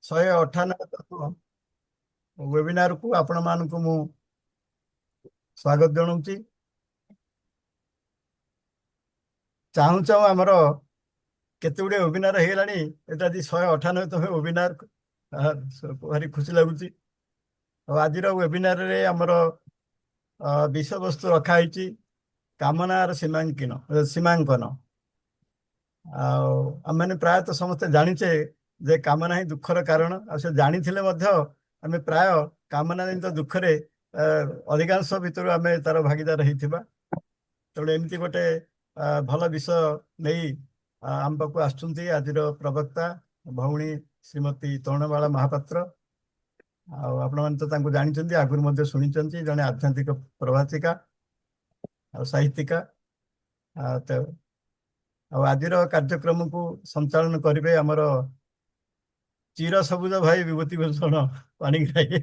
198 webinar को आपण मानक मु स्वागत जनाऊँगी। चाहू चाहू आमर केते गुड़े वेबिनार हो गलानी एटा 198 वेबिनार भारी खुशी लगुच। आज वेबिनार रे आमर विषय वस्तु रखाई कामनार सीमांकन। आम मैंने प्रायतः समस्ते जानीचे जे कामना ही दुखर कारण से जानी आम प्राय कामना जनित दुखरे अधिकांश भितर आम तार भागीदार होता। तेणु एमती गोटे भल विषय नहीं आम पाक आज प्रवक्ता भौणी श्रीमती तरुणबाला महापात्र। आपण मैंने तो जानी आगुरी शुणी जड़े आध्यात्मिक प्रभातिका और साहित्यिका। तो आज कार्यक्रम को संचालन करेंगे आमर चिर सबुज भाई विभूति भूषण पाणिग्राही।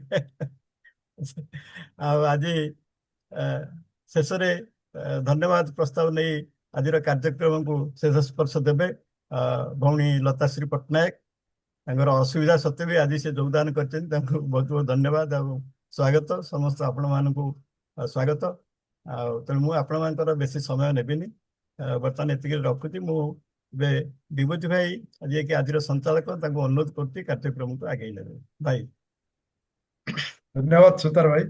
आज शेष धन्यवाद प्रस्ताव नहीं आज कार्यक्रम को शेष स्पर्श देवे भौणी लताश्री पट्टनायक। असुविधा सत्वे भी आज से योगदान कर बहुत बहुत धन्यवाद और स्वागत समस्त आपण मान स्वागत। तेणु मुझे आपण मान बेसी समय नेबिनी बर्तमान ये रखुची मुझे विभूति भाई जी कि आज संचालक अनुरोध कर कार्यक्रम को आगे ने भाई। धन्यवाद सुतार भाई।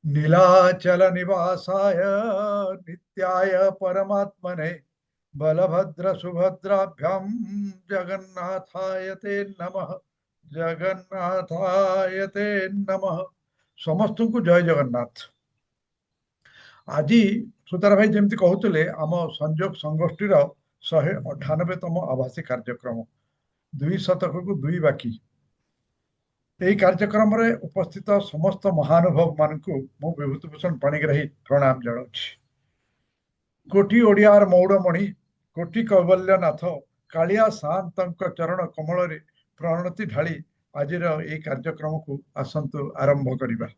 नीलाचल निवासाय नित्याय परमात्मने बलभद्र सुभद्राभ्याम जगन्नाथाय ते नमः। जगन्नाथाय ते नमः। समस्त को जय जगन्नाथ। आज सुतार भाई जमती कहते आम संजोग संगोष्ठी 198तम आभासी कार्यक्रम 2 शतक को 2 बाकी। यही कार्यक्रम रे उपस्थित समस्त महानुभव मान को मु विभूतिभूषण पाणिग्राही प्रणाम जनाऊँ। कोटि ओडियार मौड़मणि कोटि कैवल्यनाथ कालिया शांत चरण कमल रे प्रणति ढाली आज ये कार्यक्रम को आसंतु आरंभ करवा।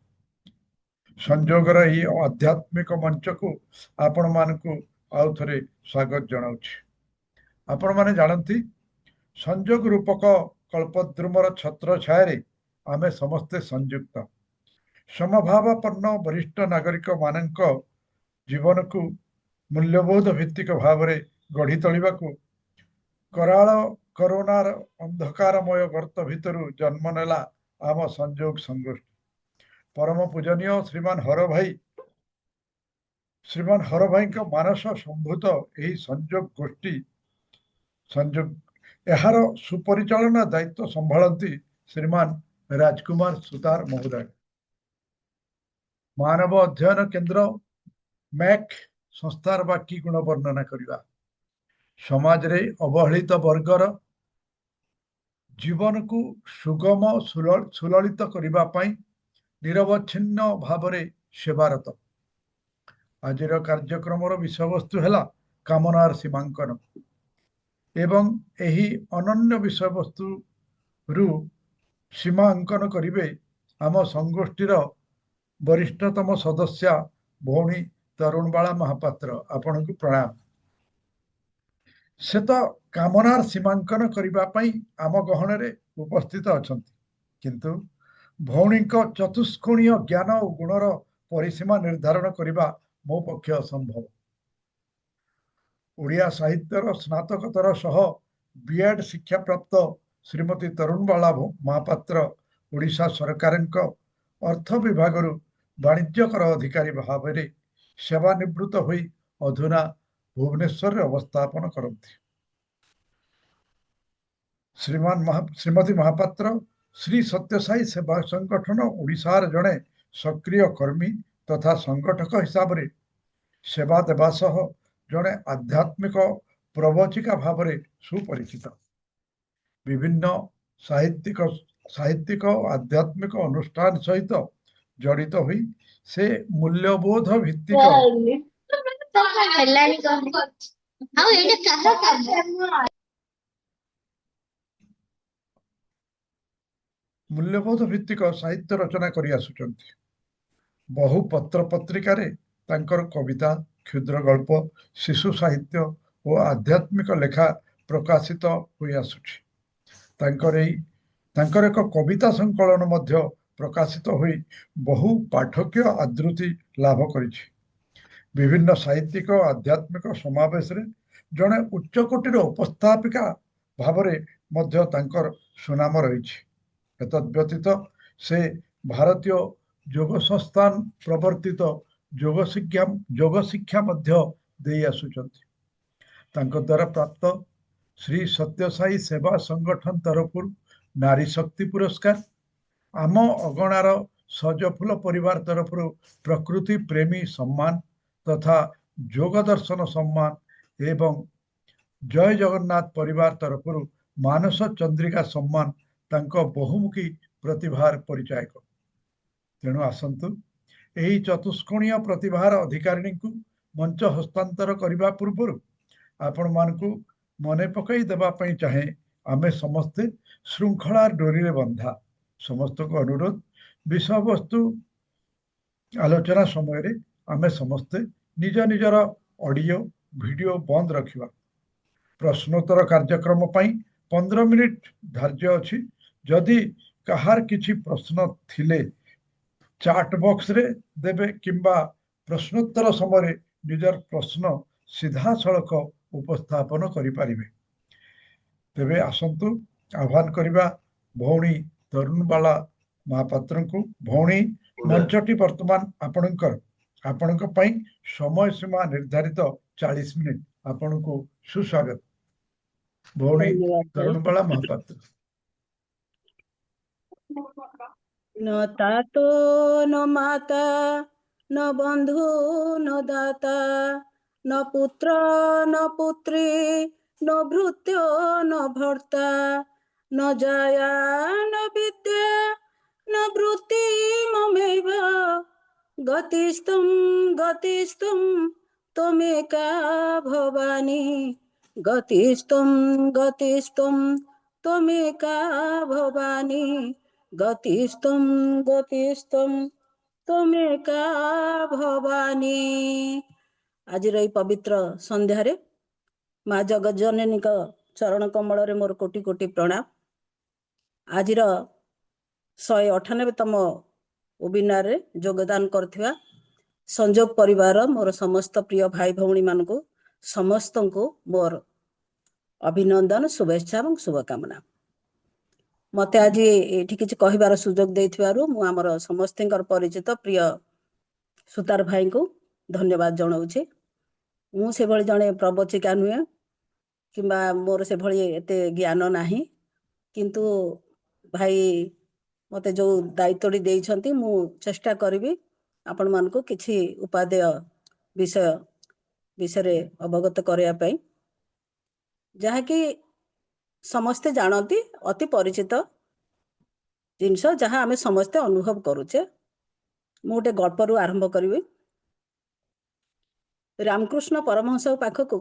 संजोगर ही आध्यात्मिक मंच को आपण मान को आउ थे स्वागत जनाऊँ। आपण माने जानती संजोग रूपक कल्पद्रुमर छत्र छाया आमे समस्ते संयुक्त समभावापन्न वरिष्ठ नागरिक मानक जीवन को मूल्यबोध भित्तिक भाव में गढ़ी तोलिबा को कराल करोनार अंधकारमय गर्त भितर जन्म नेला आम संजोग संगोष्ठी। परम पूजनीय श्रीमान हर भाई मानस संभूत यही संजोग गोष्ठी संजोग यार सुपरिचालना दायित्व संभालती श्रीमान राजकुमार सुतार महोदय। मानव अध्ययन केंद्र मैक संस्थार बाकी गुण वर्णना करवा समाज रे अवहेलित वर्गर जीवन को सुगम सुललित करने निरवच्छिन्न भाव में सेवारत। आज कार्यक्रम विषय वस्तु है कामनार सीमांकन एवं यही अनन्य विषय वस्तु रु सीमांकन करिवे आम संगोष्ठीर वरिष्ठतम सदस्य भौणी तरुणबाला महापात्र। आपण को प्रणाम। से तो कामनार सीमांकन करने आम गहन रे उपस्थित अच्छा किंतु भौणी चतुष्कोणीय ज्ञान और गुणर परिसीमा निर्धारण करने मो पक्ष असंभव। ओडिया साहित्यर स्नातकोत्तर सह बीएड शिक्षा प्राप्त श्रीमती तरुणबाला महापात्र ओडिशा सरकार अर्थ विभाग वाणिज्यकर अधिकारी भाव में सेवानिवृत्त होई अधुना भुवनेश्वर अवस्थापन करती। श्रीमती महापात्र श्री सत्यसाई सेवा संगठन ओडिशार जड़े सक्रिय कर्मी तथा संगठक हिसाब से सेवा देवा सह जड़े आध्यात्मिक प्रवचिका भाव में सुपरिचित। विभिन्न साहित्यिक आध्यात्मिक अनुष्ठान सहित जड़ित हुई से मूल्यबोध भित्तिक मूल्यबोध भित्तिक साहित्य रचना करि आसुचंती। बहु पत्र पत्रिकार तांकर कविता क्षुद्र गल्प शिशु साहित्य और आध्यात्मिक लेखा प्रकाशित हुई आसुची। तांकर एई ତାଙ୍କର ଏକ କବିତା ସଂକଳନ ମଧ୍ୟ ପ୍ରକାଶିତ ହୋଇ ବହୁ ପାଠକୀୟ ଆଦୃତି ଲାଭ କରିଛି। ବିଭିନ୍ନ ସାହିତ୍ୟିକ ଆଧ୍ୟାତ୍ମିକ ସମାବେଶରେ ଜଣେ ଉଚ୍ଚକୋଟୀର ଉପସ୍ଥାପିକା ଭାବରେ ମଧ୍ୟ ତାଙ୍କର ସୁନାମ ରହିଛି। ଏତଦବ୍ୟତୀତ ସେ ଭାରତୀୟ ଯୋଗ ସଂସ୍ଥାନ ପ୍ରବର୍ତ୍ତିତ ଯୋଗ ଶିକ୍ଷା ମଧ୍ୟ ଦେଇ ଆସୁଛନ୍ତି। ତାଙ୍କ ଦ୍ୱାରା ପ୍ରାପ୍ତ ଶ୍ରୀ ସତ୍ୟସାଇ ସେବା ସଂଗଠନ ତରଫରୁ ନାରୀ ଶକ୍ତି ପୁରସ୍କାର, ଆମ ଅଗଣାର ସଜଫୁଲ ପରିବାର ତରଫରୁ ପ୍ରକୃତି ପ୍ରେମୀ ସମ୍ମାନ ତଥା ଯୋଗ ଦର୍ଶନ ସମ୍ମାନ ଏବଂ ଜୟ ଜଗନ୍ନାଥ ପରିବାର ତରଫରୁ ମାନସ ଚନ୍ଦ୍ରିକା ସମ୍ମାନ ତାଙ୍କ ବହୁମୁଖୀ ପ୍ରତିଭାର ପରିଚାୟକ। ତେଣୁ ଆସନ୍ତୁ ଏହି ଚତୁଷ୍କୋଣୀୟ ପ୍ରତିଭାର ଅଧିକାରିଣୀଙ୍କୁ ମଞ୍ଚ ହସ୍ତାନ୍ତର କରିବା ପୂର୍ବରୁ ଆପଣମାନଙ୍କୁ ମନେ ପକାଇ ଦେବା ପାଇଁ ଚାହେଁ, ଆମେ ସମସ୍ତେ ଶୃଙ୍ଖଳା ଡୋରିରେ ବନ୍ଧା। ସମସ୍ତଙ୍କ ଅନୁରୋଧ, ବିଷୟବସ୍ତୁ ଆଲୋଚନା ସମୟରେ ଆମେ ସମସ୍ତେ ନିଜ ନିଜର ଅଡିଓ ଭିଡିଓ ବନ୍ଦ ରଖିବା। ପ୍ରଶ୍ନୋତ୍ତର କାର୍ଯ୍ୟକ୍ରମ ପାଇଁ 15 ମିନିଟ୍ ଧାର୍ଯ୍ୟ ଅଛି। ଯଦି କାହାର କିଛି ପ୍ରଶ୍ନ ଥିଲେ ଚାଟ୍ ବକ୍ସରେ ଦେବେ କିମ୍ବା ପ୍ରଶ୍ନୋତ୍ତର ସମୟରେ ନିଜର ପ୍ରଶ୍ନ ସିଧାସଳଖ ଉପସ୍ଥାପନ କରିପାରିବେ। ତେବେ ଆସନ୍ତୁ ଆହ୍ୱାନ କରିବା ଭଉଣୀ ତରୁଣବାଳା ମହାପାତ୍ରଙ୍କୁ। ଭଉଣୀ, ମଞ୍ଚଟି ବର୍ତ୍ତମାନ ଆପଣଙ୍କ ପାଇଁ ସମୟ ସୀମା ନିର୍ଦ୍ଧାରିତ 40 ମିନିଟ୍। ଆପଣଙ୍କୁ ସୁସ୍ୱାଗତ। ଭଉଣୀ ଧନ୍ୟବାଦ ଭାଇ। ତରୁଣବାଳା ମହାପାତ୍ର। न तातो न माता न बंधु न दाता न पुत्र न पुत्री न भृत्यो न भर्ता न जाया न विद्या न वृत्ति ममैव गतिस्तुम त्वमेका भवानी गतिस्तुम त्वमेका भवानी गतिस्तुम त्वमेका भवानी। आज रही पवित्र संध्यारे माँ जगज्जननी चरण कमल मोर कोटि कोटि प्रणाम। आज 198तम वेबिनार रे योगदान करथिबा संजोग परिवार मोर समस्त प्रिय भाई भौणी मानकु समस्त को मोर अभिनंदन, शुभेच्छा और शुभकामना। मते आज ये किसी कहबार सुजोग देथिबारु मु हमर समस्तकर परिचित प्रिय सुतार भाई को धन्यवाद जनाऊे। मु से भली जने प्रवचिका नुहे किंबा मोर से भली एते ज्ञान नाही, किंतु भाई मते जो दायित्वटी देइछंती मु चेष्टा करिवि आपण मानको किछि उपादेय विषय अवगत करया पई, जहा कि समस्ते जानती अति परिचित जिनस जहाँ आमे समस्ते अनुभव करुचे। मु गोटे गल्परू आरंभ करी। रामकृष्ण परमहंस पाखक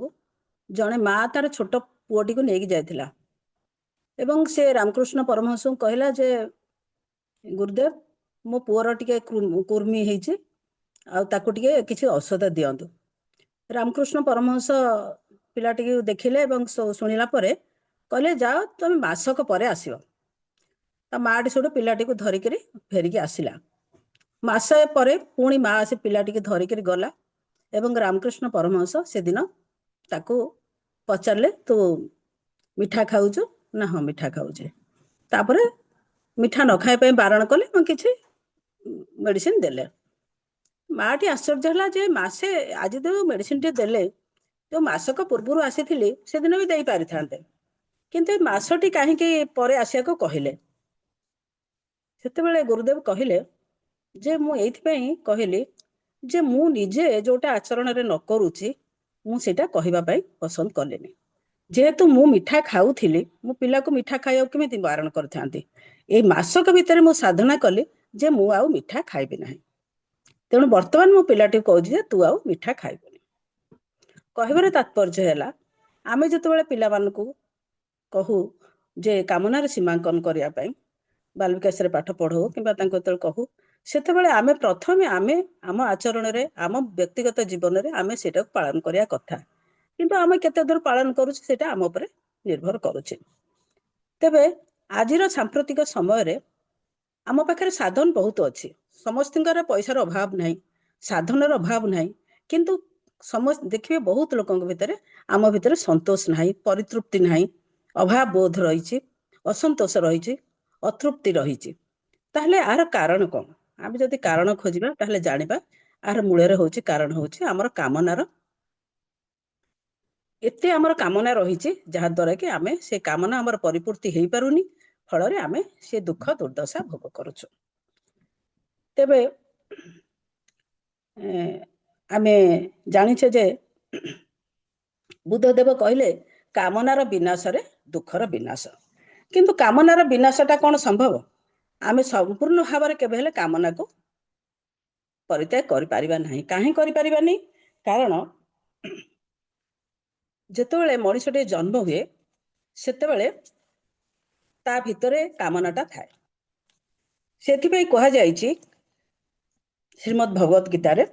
जड़े माँ तार छोट पुओटी को लेकिन जाइथिला एवं से रामकृष्ण परमहंस कहला जे गुरुदेव मो पुअर टिके कुर्मी होइछि आ ताकू टिके किछि औषध दियंतु। रामकृष्ण परमहंस पिलाटी को देखिले एवं शुणिला परे कहले जाओ तुम मासक परे आसियो। ता माटी सोडो पिलाटी को धरिक फेरिकी आसिला। मासे परे पुणी माँ आसी पिलाटी को धरिक गला एवं रामकृष्ण परमहंस से दिन ताकू पचारे तू मिठा खाऊचु ना? हाँ मिठा खाऊचे। तापरे मिठा न खाए बारण कले किसी मेडिसिन देले। माटी आश्चर्य है जे मासे आज जो मेडिसिन टे देले जो मासक पूर्व आसी से दिन भी दे पारि थांते, किंतु मासटी कहीं परे आसिया को कहले। सेतेबेले गुरुदेव कहले जे मु एइथपई कहली जे मु निजे जोटा आचरण रे न करूची मु सेटा कहिबा पई पसंद कलेनी। जेहेतु मु मिठा खाऊथिली मु पिला को मिठा खाया केमिति बारण करथांती। ए मासक भितर मु साधना कली जे मु आउ मिठा खाइबे नाही। तेणु वर्तमान मु पिलाटी कहूची जे तू आउ मिठा खाइबेनी। कहबार तात्पर्य है आमे जतबेले पिला मानकू कहू जे कामनार सीमांकन करिया पई बाल विकास रे पाठ पढ़ो किंबा तांको तल कहू सेतेबेले आमे प्रथमे आमे आम आचरण रे आम व्यक्तिगत जीवन रे आमे सेटा पालन करिया कथा, किंतु आमे केते दूर पालन करूछ सेटा आम ऊपर निर्भर करूछ। तेबे ଆଜିର ସାମ୍ପ୍ରତିକ ସମୟରେ ଆମ ପାଖରେ ସାଧନ ବହୁତ ଅଛି, ସମସ୍ତଙ୍କର ପଇସାର ଅଭାବ ନାହିଁ, ସାଧନର ଅଭାବ ନାହିଁ, କିନ୍ତୁ ସମସ୍ତେ ଦେଖିବେ ବହୁତ ଲୋକଙ୍କ ଭିତରେ ଆମ ଭିତରେ ସନ୍ତୋଷ ନାହିଁ, ପରିତୃପ୍ତି ନାହିଁ, ଅଭାବ ବୋଧ ରହିଛି, ଅସନ୍ତୋଷ ରହିଛି, ଅତୃପ୍ତି ରହିଛି। ତାହେଲେ ଆର କାରଣ କ'ଣ? ଆମେ ଯଦି କାରଣ ଖୋଜିବା ତାହେଲେ ଜାଣିବା ଆର ମୂଳରେ ହେଉଛି କାରଣ ହେଉଛି ଆମର କାମନାର, ଏତେ ଆମର କାମନା ରହିଛି ଯାହାଦ୍ୱାରା କି ଆମେ ସେ କାମନା ଆମର ପରିପୂର୍ତ୍ତି ହେଇପାରୁନି, ଫଳରେ ଆମେ ସେ ଦୁଃଖ ଦୁର୍ଦ୍ଦଶା ଭୋଗ କରୁଛୁ। ତେବେ ଆମେ ଜାଣିଛେ ଯେ ବୁଦ୍ଧଦେବ କହିଲେ କାମନାର ବିନାଶରେ ଦୁଃଖର ବିନାଶ। କିନ୍ତୁ କାମନାର ବିନାଶଟା କ'ଣ ସମ୍ଭବ? ଆମେ ସମ୍ପୂର୍ଣ୍ଣ ଭାବରେ କେବେ ହେଲେ କାମନାକୁ ପରିତ୍ୟାଗ କରିପାରିବା ନାହିଁ। କାହିଁ କରିପାରିବାନି? କାରଣ ଯେତେବେଳେ ମଣିଷଟିଏ ଜନ୍ମ ହୁଏ ସେତେବେଳେ ତା ଭିତରେ କାମନାଟା ଥାଏ। ସେଥିପାଇଁ କୁହାଯାଇଛି ଶ୍ରୀମଦ୍ ଭଗବତ ଗୀତାରେ,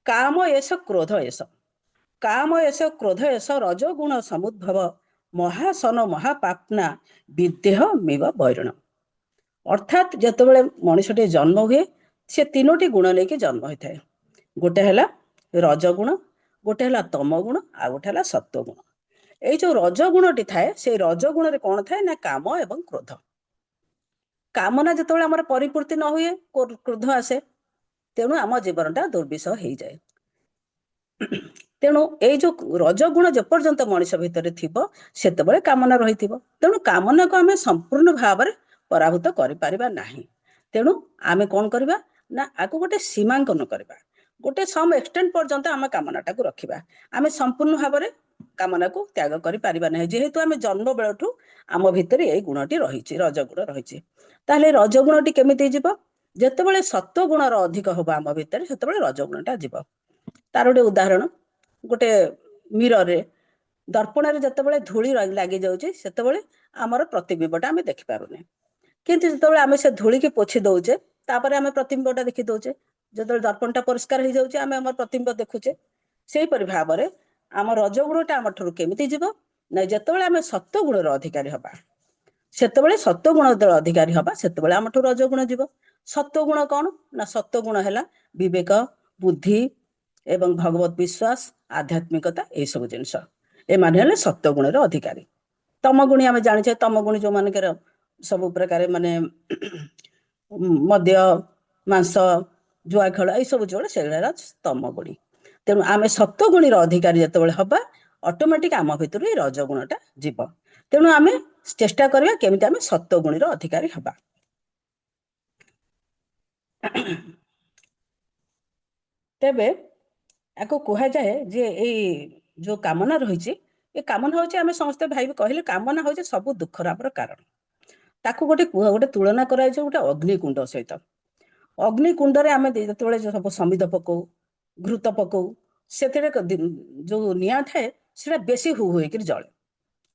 କାମ ଏଷ କ୍ରୋଧ ଏଷ, କାମ ଏଷ କ୍ରୋଧ ଏଷ ରଜଗୁଣ ସମୁଦ୍ଭବ ମହାସନ ମହାପାପ୍ନା ବିଦେହ ମିବ ବୈରଣ। ଅର୍ଥାତ୍ ଯେତେବେଳେ ମଣିଷଟିଏ ଜନ୍ମ ହୁଏ ସେ ତିନୋଟି ଗୁଣ ନେଇକି ଜନ୍ମ ହୋଇଥାଏ। ଗୋଟେ ହେଲା ରଜଗୁଣ, ଗୋଟେ ହେଲା ତମଗୁଣ, ଆଉ ଗୋଟେ ହେଲା ସତ୍ୱଗୁଣ। ଏଇ ଯୋଉ ରଜଗୁଣଟି ଥାଏ, ସେଇ ରଜଗୁଣରେ କ'ଣ ଥାଏ ନା କାମ ଏବଂ କ୍ରୋଧ। କାମନା ଯେତେବେଳେ ଆମର ପରିପୂର୍ତ୍ତି ନ ହୁଏ କ୍ରୋଧ ଆସେ, ତେଣୁ ଆମ ଜୀବନଟା ଦୁର୍ବିଷହ ହେଇଯାଏ। ତେଣୁ ଏଇ ଯୋଉ ରଜଗୁଣ ଯେପର୍ଯ୍ୟନ୍ତ ମଣିଷ ଭିତରେ ଥିବ ସେତେବେଳେ କାମନା ରହିଥିବ। ତେଣୁ କାମନାକୁ ଆମେ ସମ୍ପୂର୍ଣ୍ଣ ଭାବରେ ପରାଭୂତ କରିପାରିବା ନାହିଁ। ତେଣୁ ଆମେ କ'ଣ କରିବା ନା ଆକୁ ଗୋଟେ ସୀମାଙ୍କନ କରିବା, ଗୋଟେ ସମ୍ ଏକ୍ସଟେଣ୍ଟ ପର୍ଯ୍ୟନ୍ତ ଆମେ କାମନାଟାକୁ ରଖିବା। ଆମେ ସମ୍ପୂର୍ଣ୍ଣ ଭାବରେ କାମନାକୁ ତ୍ୟାଗ କରିପାରିବା ନାହିଁ, ଯେହେତୁ ଆମେ ଜନ୍ମ ବେଳଠୁ ଆମ ଭିତରେ ଏଇ ଗୁଣଟି ରହିଛି, ରଜଗୁଣ ରହିଛି। ତାହେଲେ ରଜଗୁଣଟି କେମିତି ଯିବ? ଯେତେବେଳେ ସତ୍ୱଗୁଣର ଅଧିକ ହବ ଆମ ଭିତରେ ସେତେବେଳେ ରଜଗୁଣଟା ଯିବ। ତାର ଗୋଟେ ଉଦାହରଣ, ଗୋଟେ ମିରରରେ, ଦର୍ପଣରେ ଯେତେବେଳେ ଧୂଳି ଲାଗି ଯାଉଛି ସେତେବେଳେ ଆମର ପ୍ରତିବିମ୍ବଟା ଆମେ ଦେଖିପାରୁନେ, କିନ୍ତୁ ଯେତେବେଳେ ଆମେ ସେ ଧୂଳିକି ପୋଛି ଦଉଛେ ତାପରେ ଆମେ ପ୍ରତିବିମ୍ବଟା ଦେଖି ଦଉଛେ। ଯେତେବେଳେ ଦର୍ପଣଟା ପରିଷ୍କାର ହେଇଯାଉଛି ଆମେ ଆମର ପ୍ରତିବିମ୍ବ ଦେଖୁଛେ। ସେହିପରି ଭାବରେ ଆମ ରଜଗୁଣଟା ଆମ ଠାରୁ କେମିତି ଯିବ ନା ଯେତେବେଳେ ଆମେ ସତ୍ୱଗୁଣର ଅଧିକାରୀ ହବା, ସେତେବେଳେ ସତ୍ୱଗୁଣ ଯେତେବେଳେ ଅଧିକାରୀ ହବା ସେତେବେଳେ ଆମଠୁ ରଜଗୁଣ ଯିବ। ସତ୍ୱଗୁଣ କ'ଣ ନା ସତ୍ୱଗୁଣ ହେଲା ବିବେକ, ବୁଦ୍ଧି ଏବଂ ଭଗବତ ବିଶ୍ୱାସ, ଆଧ୍ୟାତ୍ମିକତା, ଏଇସବୁ ଜିନିଷ। ଏମାନେ ହେଲେ ସତ୍ୱଗୁଣର ଅଧିକାରୀ। ତମଗୁଣୀ ଆମେ ଜାଣିଛେ, ତମଗୁଣୀ ଯୋଉମାନଙ୍କର ସବୁ ପ୍ରକାର ମାନେ ମଦ୍ୟ, ମାଂସ, ଜୁଆ ଖେଳ ଏଇସବୁ ଯୋଉଟା ସେଗୁଡ଼ା ହେଲା ତମଗୁଣୀ। ତେଣୁ ଆମେ ସତ୍ୱଗୁଣୀର ଅଧିକାରୀ ଯେତେବେଳେ ହବା ଅଟୋମେଟିକ ଆମ ଭିତରୁ ଏଇ ରଜଗୁଣଟା ଯିବ। ତେଣୁ ଆମେ ଚେଷ୍ଟା କରିବା କେମିତି ଆମେ ସତ୍ୱଗୁଣୀର ଅଧିକାରୀ ହବା। ତେବେ ୟାକୁ କୁହାଯାଏ ଯେ ଏଇ ଯୋଉ କାମନା ରହିଛି, ଏ କାମନା ହେଉଛି, ଆମେ ସମସ୍ତେ ଭାଇ କହିଲେ କାମନା ହେଉଛି ସବୁ ଦୁଃଖର ଆମର କାରଣ। ତାକୁ ଗୋଟେ ତୁଳନା କରାଯାଇଛି ଗୋଟେ ଅଗ୍ନିକୁଣ୍ଡ ସହିତ। ଅଗ୍ନିକୁଣ୍ଡରେ ଆମେ ଯେତେବେଳେ ସବୁ ସମିଧ ପକଉ, ଘୃତ ପକଉ, ସେଥିରେ ଯୋଉ ନିଆଁ ଥାଏ ସେଟା ବେଶୀ ହୁ ହୋଇକିରି ଜଳେ,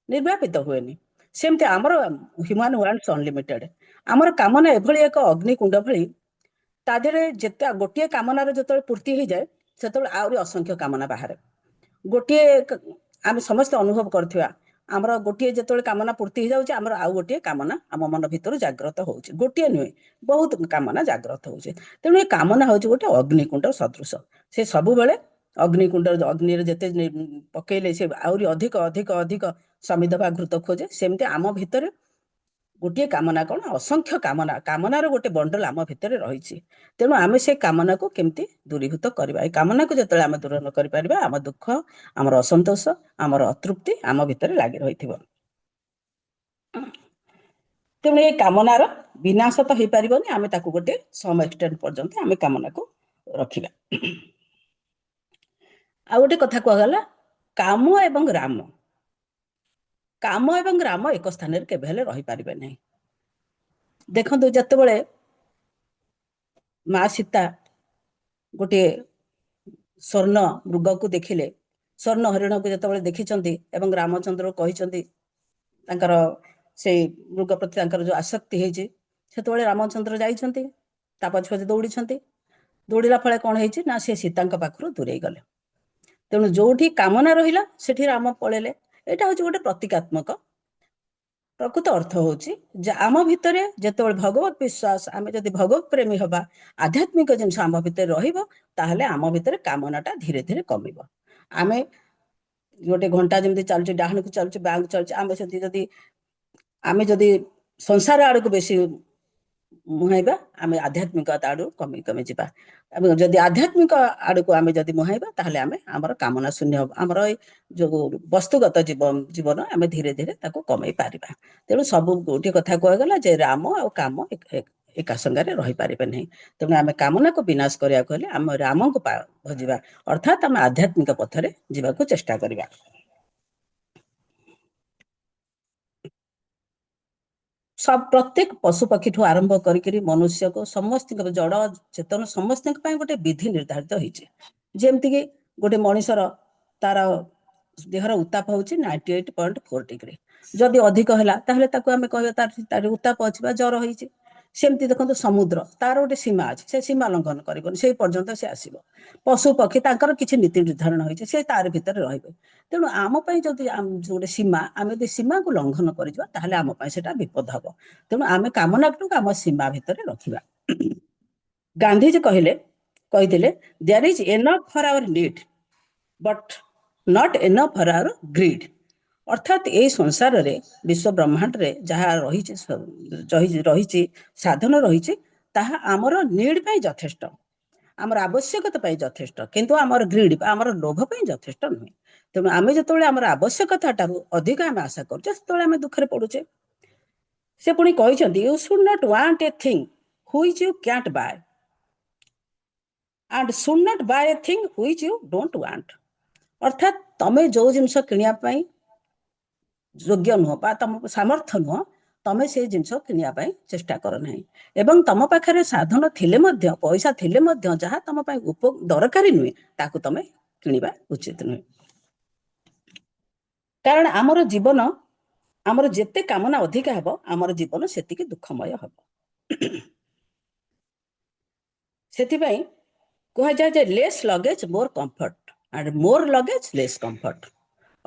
ନିର୍ବାପିତ ହୁଏନି। ସେମିତି ଆମର ହ୍ୟୁମାନ ୱାର୍ଲଡସ୍ ଅନଲିମିଟେଡ, ଆମର କାମନା ଏଭଳି ଏକ ଅଗ୍ନିକୁଣ୍ଡ ଭଳି, ତା ଦେହରେ ଯେତେ ଗୋଟିଏ କାମନାର ଯେତେବେଳେ ପୂର୍ତ୍ତି ହେଇଯାଏ ସେତେବେଳେ ଆହୁରି ଅସଂଖ୍ୟ କାମନା ବାହାରେ। ଗୋଟିଏ ଆମେ ସମସ୍ତେ ଅନୁଭବ କରୁଥିବା, ଆମର ଗୋଟିଏ ଯେତେବେଳେ କାମନା ପୂର୍ତ୍ତି ହେଇଯାଉଛି ଆମର ଆଉ ଗୋଟିଏ କାମନା ଆମ ମନ ଭିତରୁ ଜାଗ୍ରତ ହଉଛି। ଗୋଟିଏ ନୁହେଁ, ବହୁତ କାମନା ଜାଗ୍ରତ ହଉଛି। ତେଣୁ ଏ କାମନା ହଉଛି ଗୋଟେ ଅଗ୍ନିକୁଣ୍ଡ ସଦୃଶ। ସେ ସବୁବେଳେ ଅଗ୍ନିକୁଣ୍ଡ, ଅଗ୍ନିରେ ଯେତେ ପକେଇଲେ ସେ ଆହୁରି ଅଧିକ ଅଧିକ ଅଧିକ ସମିଧ ବା ଘୃତ ଖୋଜେ। ସେମିତି ଆମ ଭିତରେ ଗୋଟିଏ କାମନା କ'ଣ, ଅସଂଖ୍ୟ କାମନା, କାମନାର ଗୋଟେ ବଣ୍ଡଲ ଆମ ଭିତରେ ରହିଛି। ତେଣୁ ଆମେ ସେ କାମନାକୁ କେମିତି ଦୂରୀଭୂତ କରିବା? ଏ କାମନାକୁ ଯେତେବେଳେ ଆମେ ଦୂର ନ କରିପାରିବା ଆମ ଦୁଃଖ, ଆମର ଅସନ୍ତୋଷ, ଆମର ଅତୃପ୍ତି ଆମ ଭିତରେ ଲାଗି ରହିଥିବ। ତେଣୁ ଏ କାମନାର ବିନାଶ ତ ହେଇପାରିବନି, ଆମେ ତାକୁ ଗୋଟେ ସମ୍ ଏକ୍ସଟେଣ୍ଟ ପର୍ଯ୍ୟନ୍ତ ଆମେ କାମନାକୁ ରଖିବା। ଆଉ ଗୋଟେ କଥା କୁହାଗଲା, କାମ ଏବଂ ରାମ, କାମ ଏବଂ ରାମ ଏକ ସ୍ଥାନରେ କେବେ ହେଲେ ରହିପାରିବେ ନାହିଁ। ଦେଖନ୍ତୁ, ଯେତେବେଳେ ମା ସୀତା ଗୋଟିଏ ସ୍ୱର୍ଣ୍ଣ ମୃଗକୁ ଦେଖିଲେ, ସ୍ୱର୍ଣ୍ଣ ହରିଣକୁ ଯେତେବେଳେ ଦେଖିଛନ୍ତି ଏବଂ ରାମଚନ୍ଦ୍ର କହିଛନ୍ତି ତାଙ୍କର ସେଇ ମୃଗ ପ୍ରତି ତାଙ୍କର ଯୋଉ ଆସକ୍ତି ହେଇଛି, ସେତେବେଳେ ରାମଚନ୍ଦ୍ର ଯାଇଛନ୍ତି, ତା ପଛେ ଦୌଡ଼ିଛନ୍ତି। ଦୌଡ଼ିଲା ଫଳେ କ'ଣ ହେଇଛି ନା ସେ ସୀତାଙ୍କ ପାଖରୁ ଦୂରେଇ ଗଲେ। ତେଣୁ ଯୋଉଠି କାମନା ରହିଲା ସେଠି ରାମ ପଳେଇଲେ। ଏଇଟା ହଉଛି ଗୋଟେ ପ୍ରତୀକାତ୍ମକ ପ୍ରକୃତ ଅର୍ଥ ହେଉଛି ଯେ ଆମ ଭିତରେ ଯେତେବେଳେ ଭଗବତ ବିଶ୍ୱାସ, ଆମେ ଯଦି ଭଗବତ ପ୍ରେମୀ ହେବା, ଆଧ୍ୟାତ୍ମିକ ଜିନିଷ ଆମ ଭିତରେ ରହିବ, ତାହେଲେ ଆମ ଭିତରେ କାମନାଟା ଧୀରେ ଧୀରେ କମିବ। ଆମେ ଗୋଟେ ଘଣ୍ଟା ଯେମିତି ଚାଲୁଛି, ଡାହାଣକୁ ଚାଲୁଛି ବାଁକୁ ଚାଲୁଛି, ଆମେ ଯଦି ସଂସାର ଆଡ଼କୁ ବେଶୀ ମୁହାଇବା, ଆମେ ଆଧ୍ୟାତ୍ମିକତା ଆଡ଼କୁ କମି କମି ଯିବା। ଏବଂ ଯଦି ଆଧ୍ୟାତ୍ମିକ ଆଡ଼କୁ ଆମେ ଯଦି ମୁହାଇବା, ତାହେଲେ ଆମର କାମନା ଶୂନ୍ୟ ହେବ। ଆମର ଏଇ ଯୋଉ ବସ୍ତୁଗତ ଜୀବନ ଆମେ ଧୀରେ ଧୀରେ ତାକୁ କମେଇ ପାରିବା। ତେଣୁ ସବୁ ଗୋଟିଏ କଥା କୁହାଗଲା ଯେ ରାମ ଆଉ କାମ ଏକା ସାଙ୍ଗରେ ରହିପାରିବେ ନାହିଁ। ତେଣୁ ଆମେ କାମନାକୁ ବିନାଶ କରିବାକୁ ହେଲେ ଆମେ ରାମଙ୍କୁ ଭଜିବା, ଅର୍ଥାତ୍ ଆମେ ଆଧ୍ୟାତ୍ମିକ ପଥରେ ଯିବାକୁ ଚେଷ୍ଟା କରିବା। ପ୍ରତ୍ୟେକ ପଶୁପକ୍ଷୀଠୁ ଆରମ୍ଭ କରିକିରି ମନୁଷ୍ୟକୁ, ସମସ୍ତଙ୍କ ଜଡ଼ ଚେତନ ସମସ୍ତଙ୍କ ପାଇଁ ଗୋଟେ ବିଧି ନିର୍ଦ୍ଧାରିତ ହେଇଛି। ଯେମିତିକି ଗୋଟେ ମଣିଷର ତାର ଦେହର ଉତ୍ତାପ ହେଉଛି 98.4 ଡିଗ୍ରୀ। ଯଦି ଅଧିକ ହେଲା ତାହେଲେ ତାକୁ ଆମେ କହିବା ତାର ଉତ୍ତାପ ଅଛି ବା ଜ୍ୱର ହେଇଛି। ସେମିତି ଦେଖନ୍ତୁ ସମୁଦ୍ର, ତାର ଗୋଟେ ସୀମା ଅଛି, ସେ ସୀମା ଲଙ୍ଘନ କରିବନି, ସେଇ ପର୍ଯ୍ୟନ୍ତ ସେ ଆସିବ। ପଶୁ ପକ୍ଷୀ ତାଙ୍କର କିଛି ନୀତି ନିର୍ଦ୍ଧାରଣ ହେଇଛି, ସେ ତାର ଭିତରେ ରହିବେ। ତେଣୁ ଆମ ପାଇଁ ଯଦି ଗୋଟେ ସୀମା, ଆମେ ଯଦି ସୀମାକୁ ଲଙ୍ଘନ କରିଯିବା ତାହେଲେ ଆମ ପାଇଁ ସେଟା ବିପଦ ହବ। ତେଣୁ ଆମେ କାମନାକୁ ଆମ ସୀମା ଭିତରେ ରଖିବା। ଗାନ୍ଧୀଜୀ କହିଥିଲେ there is enough for our need but not enough for our greed। ଅର୍ଥାତ୍ ଏଇ ସଂସାରରେ, ବିଶ୍ୱ ବ୍ରହ୍ମାଣ୍ଡରେ ଯାହା ରହିଛି ସାଧନ ରହିଛି, ତାହା ଆମର ନିଡ୍ ପାଇଁ ଯଥେଷ୍ଟ, ଆମର ଆବଶ୍ୟକତା ପାଇଁ ଯଥେଷ୍ଟ, କିନ୍ତୁ ଆମର ଗ୍ରୀଡ୍ ବା ଆମର ଲୋଭ ପାଇଁ ଯଥେଷ୍ଟ ନୁହେଁ। ତେଣୁ ଆମେ ଯେତେବେଳେ ଆମର ଆବଶ୍ୟକତାଠାରୁ ଅଧିକ ଆମେ ଆଶା କରୁଛେ, ସେତେବେଳେ ଆମେ ଦୁଃଖରେ ପଡୁଛେ। ସେ ପୁଣି କହିଛନ୍ତି you should not want a thing which you can't buy and should not buy a thing which you don't want। ଅର୍ଥାତ୍ ତମେ ଯୋଉ ଜିନିଷ କିଣିବା ପାଇଁ ଯୋଗ୍ୟ ନୁହଁ ବା ତମ ସାମର୍ଥ୍ୟ ନୁହଁ, ତମେ ସେଇ ଜିନିଷ କିଣିବା ପାଇଁ ଚେଷ୍ଟା କର ନାହିଁ। ଏବଂ ତମ ପାଖରେ ସାଧନ ଥିଲେ ମଧ୍ୟ, ପଇସା ଥିଲେ ମଧ୍ୟ, ଯାହା ତମ ପାଇଁ ଦରକାରୀ ନୁହେଁ, ତାକୁ ତମେ କିଣିବା ଉଚିତ ନୁହେଁ। କାରଣ ଆମର ଯେତେ କାମନା ଅଧିକା ହେବ, ଆମର ଜୀବନ ସେତିକି ଦୁଃଖମୟ ହେବ। ସେଥିପାଇଁ କୁହାଯାଏ ଯେ less luggage more comfort and more luggage less comfort.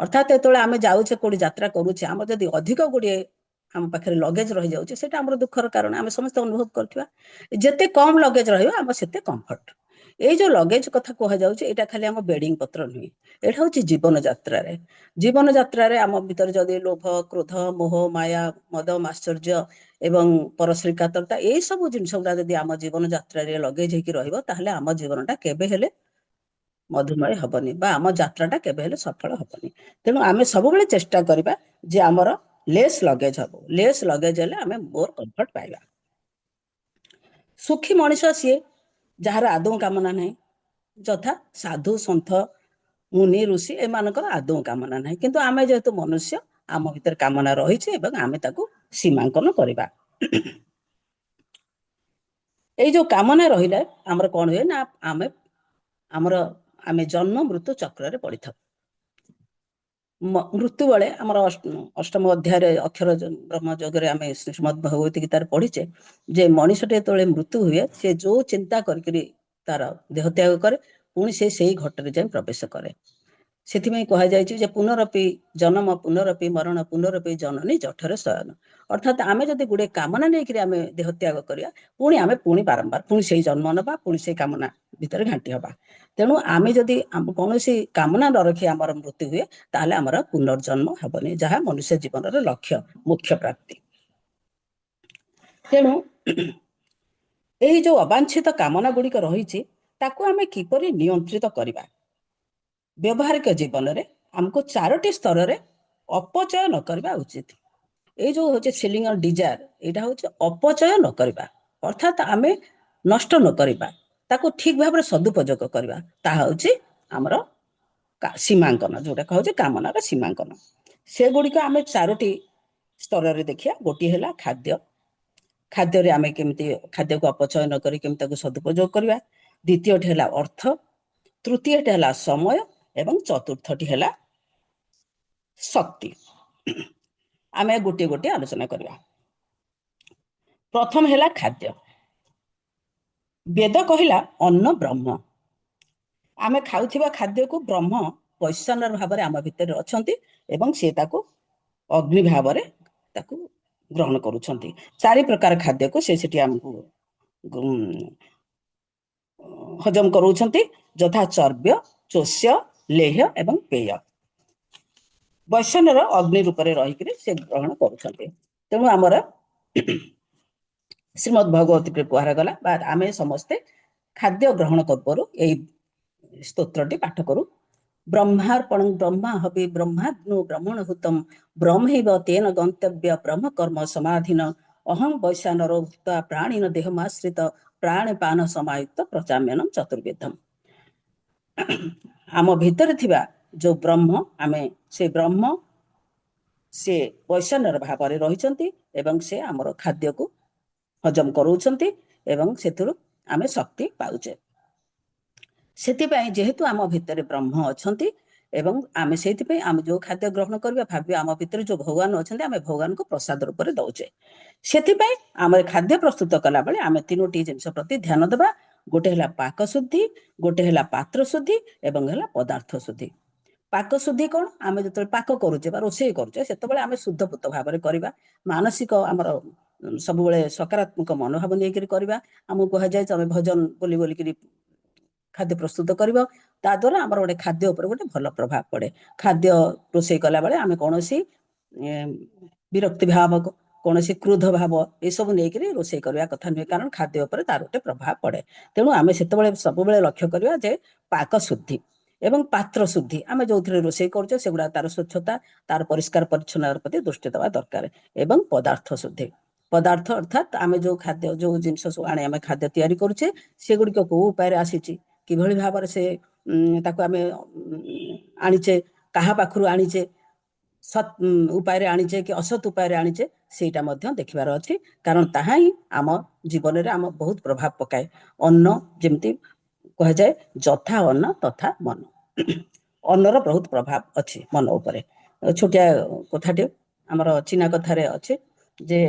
ଅର୍ଥାତ୍ ଯେତେବେଳେ ଆମେ ଯାଉଛେ, କୋଉଠି ଯାତ୍ରା କରୁଛେ, ଆମର ଯଦି ଅଧିକ ଗୁଡ଼ିଏ ଆମ ପାଖରେ ଲଗେଜ ରହିଯାଉଛି, ସେଟା ଆମର ଦୁଃଖର କାରଣ, ଆମେ ସମସ୍ତେ ଅନୁଭବ କରୁଥିବା। ଯେତେ କମ୍ ଲଗେଜ ରହିବ, ଆମର ସେତେ କମ୍ଫର୍ଟ। ଏଇ ଯୋଉ ଲଗେଜ କଥା କୁହାଯାଉଛି, ଏଇଟା ଖାଲି ଆମ ବେଡିଂ ପତ୍ର ନୁହେଁ, ଏଇଟା ହଉଛି ଜୀବନ ଯାତ୍ରାରେ ଆମ ଭିତରେ ଯଦି ଲୋଭ, କ୍ରୋଧ, ମୋହ, ମାୟା, ମଦ, ମାଶ୍ଚର୍ଯ୍ୟ ଏବଂ ପରଶ୍ରୀ କାତରତା, ଏଇ ସବୁ ଜିନିଷ ଗୁଡା ଯଦି ଆମ ଜୀବନ ଯାତ୍ରାରେ ଲଗେଜ ହେଇକି ରହିବ, ତାହେଲେ ଆମ ଜୀବନଟା କେବେ ହେଲେ ମଧୁମୟ ହବନି ବା ଆମ ଯାତ୍ରାଟା କେବେ ହେଲେ ସଫଳ ହବନି। ତେଣୁ ଆମେ ସବୁବେଳେ ଚେଷ୍ଟା କରିବା ଯେ ଆମର ଲେସ୍ ଲଗେଜ ହବ। ଲେସ୍ ଲଗେଜ ହେଲେ ଆମେ ମୋର୍ କମ୍ଫର୍ଟ ପାଇବା। ସୁଖୀ ମଣିଷ ସିଏ ଯାହାର ଆଦୌ କାମନା ନାହିଁ, ଯଥା ସାଧୁ, ସନ୍ଥ, ମୁନି, ଋଷି, ଏମାନଙ୍କର ଆଦୌ କାମନା ନାହିଁ। କିନ୍ତୁ ଆମେ ଯେହେତୁ ମନୁଷ୍ୟ, ଆମ ଭିତରେ କାମନା ରହିଛି ଏବଂ ଆମେ ତାକୁ ସୀମାଙ୍କନ କରିବା। ଏଇ ଯୋଉ କାମନା ରହିଲେ ଆମର କଣ ହୁଏ ନା, ଆମେ ଜନ୍ମ ମୃତ୍ୟୁ ଚକ୍ରରେ ପଡିଥାଉ। ମୃତ୍ୟୁ ବେଳେ ଆମର ଅଷ୍ଟମ ଅଧ୍ୟାୟରେ ଅକ୍ଷର ବ୍ରହ୍ମ ଯୋଗରେ ଆମେ ଶ୍ରୀମଦ୍ ଭଗବତୀ ଗୀତାରେ ପଢିଛେ ଯେ ମଣିଷଟେ ଯେତେବେଳେ ମୃତ୍ୟୁ ହୁଏ, ସେ ଯୋଉ ଚିନ୍ତା କରିକିରି ତାର ଦେହ ତ୍ୟାଗ କରେ, ପୁଣି ସେ ସେଇ ଘଟରେ ଯାଇ ପ୍ରବେଶ କରେ। ସେଥିପାଇଁ କୁହାଯାଇଛି ଯେ ପୁନରପି ଜନମ, ପୁନରପି ମରଣ, ପୁନରପି ଜନନୀ ଜଠରେ ଶୟନ। ଅର୍ଥାତ୍ ଆମେ ଯଦି ଗୋଟେ କାମନା ନେଇକରି ଆମେ ଦେହ ତ୍ୟାଗ କରିବା, ଆମେ ବାରମ୍ବାର ସେଇ ଜନ୍ମ ନେବା, ପୁଣି ସେଇ କାମନା ଭିତରେ ଘାଣ୍ଟି ହବା। ତେଣୁ ଆମେ ଯଦି କୌଣସି କାମନା ନ ରଖି ଆମର ମୃତ୍ୟୁ ହୁଏ, ତାହେଲେ ଆମର ପୁନର୍ଜନ୍ମ ହେବନି, ଯାହା ମନୁଷ୍ୟ ଜୀବନର ଲକ୍ଷ୍ୟ, ମୁଖ୍ୟ ପ୍ରାପ୍ତି। ତେଣୁ ଏହି ଯୋଉ ଅବାଞ୍ଛିତ କାମନା ଗୁଡ଼ିକ ରହିଛି, ତାକୁ ଆମେ କିପରି ନିୟନ୍ତ୍ରିତ କରିବା? ବ୍ୟବହାରିକ ଜୀବନରେ ଆମକୁ 4ଟି ସ୍ତରରେ ଅପଚୟ ନ କରିବା ଉଚିତ। ଏଇ ଯୋଉ ହଉଛି ସିଲିଂ ଅଫ୍ ଡିଜାୟାର, ଏଇଟା ହଉଛି ଅପଚୟ ନ କରିବା, ଅର୍ଥାତ୍ ଆମେ ନଷ୍ଟ ନ କରିବା, ତାକୁ ଠିକ ଭାବରେ ସଦୁପଯୋଗ କରିବା। ତାହା ହଉଛି ଆମର ସୀମାଙ୍କନ, ଯୋଉଟା କହୁଛି କାମନାର ସୀମାଙ୍କନ। ସେଗୁଡ଼ିକ ଆମେ 4ଟି ସ୍ତରରେ ଦେଖିବା। ଗୋଟିଏ ହେଲା ଖାଦ୍ୟରେ ଆମେ କେମିତି ଖାଦ୍ୟକୁ ଅପଚୟ ନ କରି କେମିତି ତାକୁ ସଦୁପଯୋଗ କରିବା। ଦ୍ୱିତୀୟଟି ହେଲା ଅର୍ଥ, ତୃତୀୟଟି ହେଲା ସମୟ ଏବଂ ଚତୁର୍ଥଟି ହେଲା ଶକ୍ତି। ଆମେ ଗୋଟିଏ ଗୋଟିଏ ଆଲୋଚନା କରିବା। ପ୍ରଥମ ହେଲା ଖାଦ୍ୟ। ବେଦ କହିଲା ଅନ୍ନ ବ୍ରହ୍ମ। ଆମେ ଖାଉଥିବା ଖାଦ୍ୟକୁ ବ୍ରହ୍ମ ବୈଶ୍ୱର ଭାବରେ ଆମ ଭିତରେ ଅଛନ୍ତି ଏବଂ ସେ ତାକୁ ଅଗ୍ନି ଭାବରେ ତାକୁ ଗ୍ରହଣ କରୁଛନ୍ତି। 4 ପ୍ରକାର ଖାଦ୍ୟକୁ ସେ ସେଠି ଆମକୁ ହଜମ କରୁଛନ୍ତି, ଯଥା ଚର୍ବ୍ୟ, ଚୋଷ୍ୟ, ଲେହ୍ୟ ଏବଂ ପେୟ। ବୈଶ୍ୱନର ଅଗ୍ନି ରୂପରେ ରହିକରି ସେ ଗ୍ରହଣ କରୁଛନ୍ତି। ତେଣୁ ଆମର ଶ୍ରୀମଦ୍ ଭଗବତୀରେ କୁହାଗଲା ବା ଆମେ ସମସ୍ତେ ଖାଦ୍ୟ ଗ୍ରହଣ ପୂର୍ବରୁ ଏହି ସ୍ତୋତ୍ରଟି ପାଠ କରୁ। ବ୍ରହ୍ମାର୍ପଣଂ ବ୍ରହ୍ମା ହବି ବ୍ରହ୍ମାଗ୍ନୁ ବ୍ରହ୍ମଣହୁତମ୍ ବ୍ରହ୍ମୈବ ତେନ ଗନ୍ତବ୍ୟ ବ୍ରହ୍ମ କର୍ମ ସମାଧିନ ଅହଂ ବୈଶାନରୋ ଭୂତ୍ୱା ପ୍ରାଣିନ ଦେହମାଶ୍ରିତ ପ୍ରାଣପାନ ସମାୟୁକ୍ତ ପ୍ରଚାମ୍ୟନଂ ଚତୁର୍ବେଦମ୍। ଆମ ଭିତରେ ଥିବା ଯୋଉ ବ୍ରହ୍ମ, ଆମେ ସେ ବ୍ରହ୍ମ ସେ ବୈଶ୍ୱନର ଭାବରେ ରହିଛନ୍ତି ଏବଂ ସେ ଆମର ଖାଦ୍ୟକୁ ହଜମ କରୁଛନ୍ତି ଏବଂ ସେଥିରୁ ଆମେ ଶକ୍ତି ପାଉଛେ। ସେଥିପାଇଁ ଯେହେତୁ ଆମ ଭିତରେ ବ୍ରହ୍ମ ଅଛନ୍ତି ଏବଂ ଆମେ ସେଇଥିପାଇଁ ଆମେ ଯୋଉ ଖାଦ୍ୟ ଗ୍ରହଣ କରିବା ଭାବିବା ଆମ ଭିତରେ ଯୋଉ ଭଗବାନ ଅଛନ୍ତି, ଆମେ ଭଗବାନଙ୍କୁ ପ୍ରସାଦ ରୂପରେ ଦଉଛେ। ସେଥିପାଇଁ ଆମେ ଖାଦ୍ୟ ପ୍ରସ୍ତୁତ କଲାବେଳେ ଆମେ 3ଟି ଜିନିଷ ପ୍ରତି ଧ୍ୟାନ ଦେବା। ଗୋଟେ ହେଲା ପାକ ଶୁଦ୍ଧି, ଗୋଟେ ହେଲା ପାତ୍ର ଶୁଦ୍ଧି ଏବଂ ହେଲା ପଦାର୍ଥ ଶୁଦ୍ଧି। ପାକ ଶୁଦ୍ଧି କ'ଣ? ଆମେ ଯେତେବେଳେ ପାକ କରୁଛେ ବା ରୋଷେଇ କରୁଛେ ସେତେବେଳେ ଆମେ ଶୁଦ୍ଧପୂତ ଭାବରେ କରିବା। ମାନସିକ ଆମର ସବୁବେଳେ ସକାରାତ୍ମକ ମନୋଭାବ ନେଇକରି କରିବା। ଆମକୁ କୁହାଯାଏ ଆମେ ଭଜନ ବୋଲିକରି ଖାଦ୍ୟ ପ୍ରସ୍ତୁତ କରିବ। ତା ଦ୍ୱାରା ଆମର ଗୋଟେ ଖାଦ୍ୟ ଉପରେ ଗୋଟେ ଭଲ ପ୍ରଭାବ ପଡ଼େ। ଖାଦ୍ୟ ରୋଷେଇ କଲାବେଳେ ଆମେ କୌଣସି ବିରକ୍ତି ଭାବ, କୌଣସି କ୍ରୋଧ ଭାବ ଏସବୁ ନେଇକରି ରୋଷେଇ କରିବା କଥା ନୁହେଁ, କାରଣ ଖାଦ୍ୟ ଉପରେ ତାର ଗୋଟେ ପ୍ରଭାବ ପଡ଼େ। ତେଣୁ ଆମେ ସେତେବେଳେ ସବୁବେଳେ ଲକ୍ଷ୍ୟ କରିବା ଯେ ପାକ ଶୁଦ୍ଧି ଏବଂ ପାତ୍ର ଶୁଦ୍ଧି, ଆମେ ଯୋଉଥିରେ ରୋଷେଇ କରୁଛେ ସେଗୁଡ଼ା ତାର ସ୍ୱଚ୍ଛତା, ତାର ପରିଷ୍କାର ପରିଚ୍ଛନ୍ନତାର ପ୍ରତି ଦୃଷ୍ଟି ଦେବା ଦରକାର। ଏବଂ ପଦାର୍ଥ ଶୁଦ୍ଧି, ପଦାର୍ଥ ଅର୍ଥାତ୍ ଆମେ ଯୋଉ ଖାଦ୍ୟ ଯୋଉ ଜିନିଷ ସବୁ ଆଣି ଆମେ ଖାଦ୍ୟ ତିଆରି କରୁଛେ ସେଗୁଡ଼ିକ କୋଉ ଉପାୟରେ ଆସିଛି, କିଭଳି ଭାବରେ ସେ ତାକୁ ଆମେ ଆଣିଛେ, କାହା ପାଖରୁ ଆଣିଛେ, ସତ୍ ଉପାୟରେ ଆଣିଛେ କି ଅସତ୍ ଉପାୟରେ ଆଣିଛେ, ସେଇଟା ମଧ୍ୟ ଦେଖିବାର ଅଛି। କାରଣ ତାହା ହିଁ ଆମ ଜୀବନରେ ଆମ ବହୁତ ପ୍ରଭାବ ପକାଏ। ଅନ୍ନ ଯେମିତି କୁହାଯାଏ ଯଥା ଅନ୍ନ ତଥା ମନ, ଅନ୍ନର ବହୁତ ପ୍ରଭାବ ଅଛି ମନ ଉପରେ। ଛୋଟିଆ କଥାଟେ ଆମର ଚୀନା କଥାରେ ଅଛି ଯେ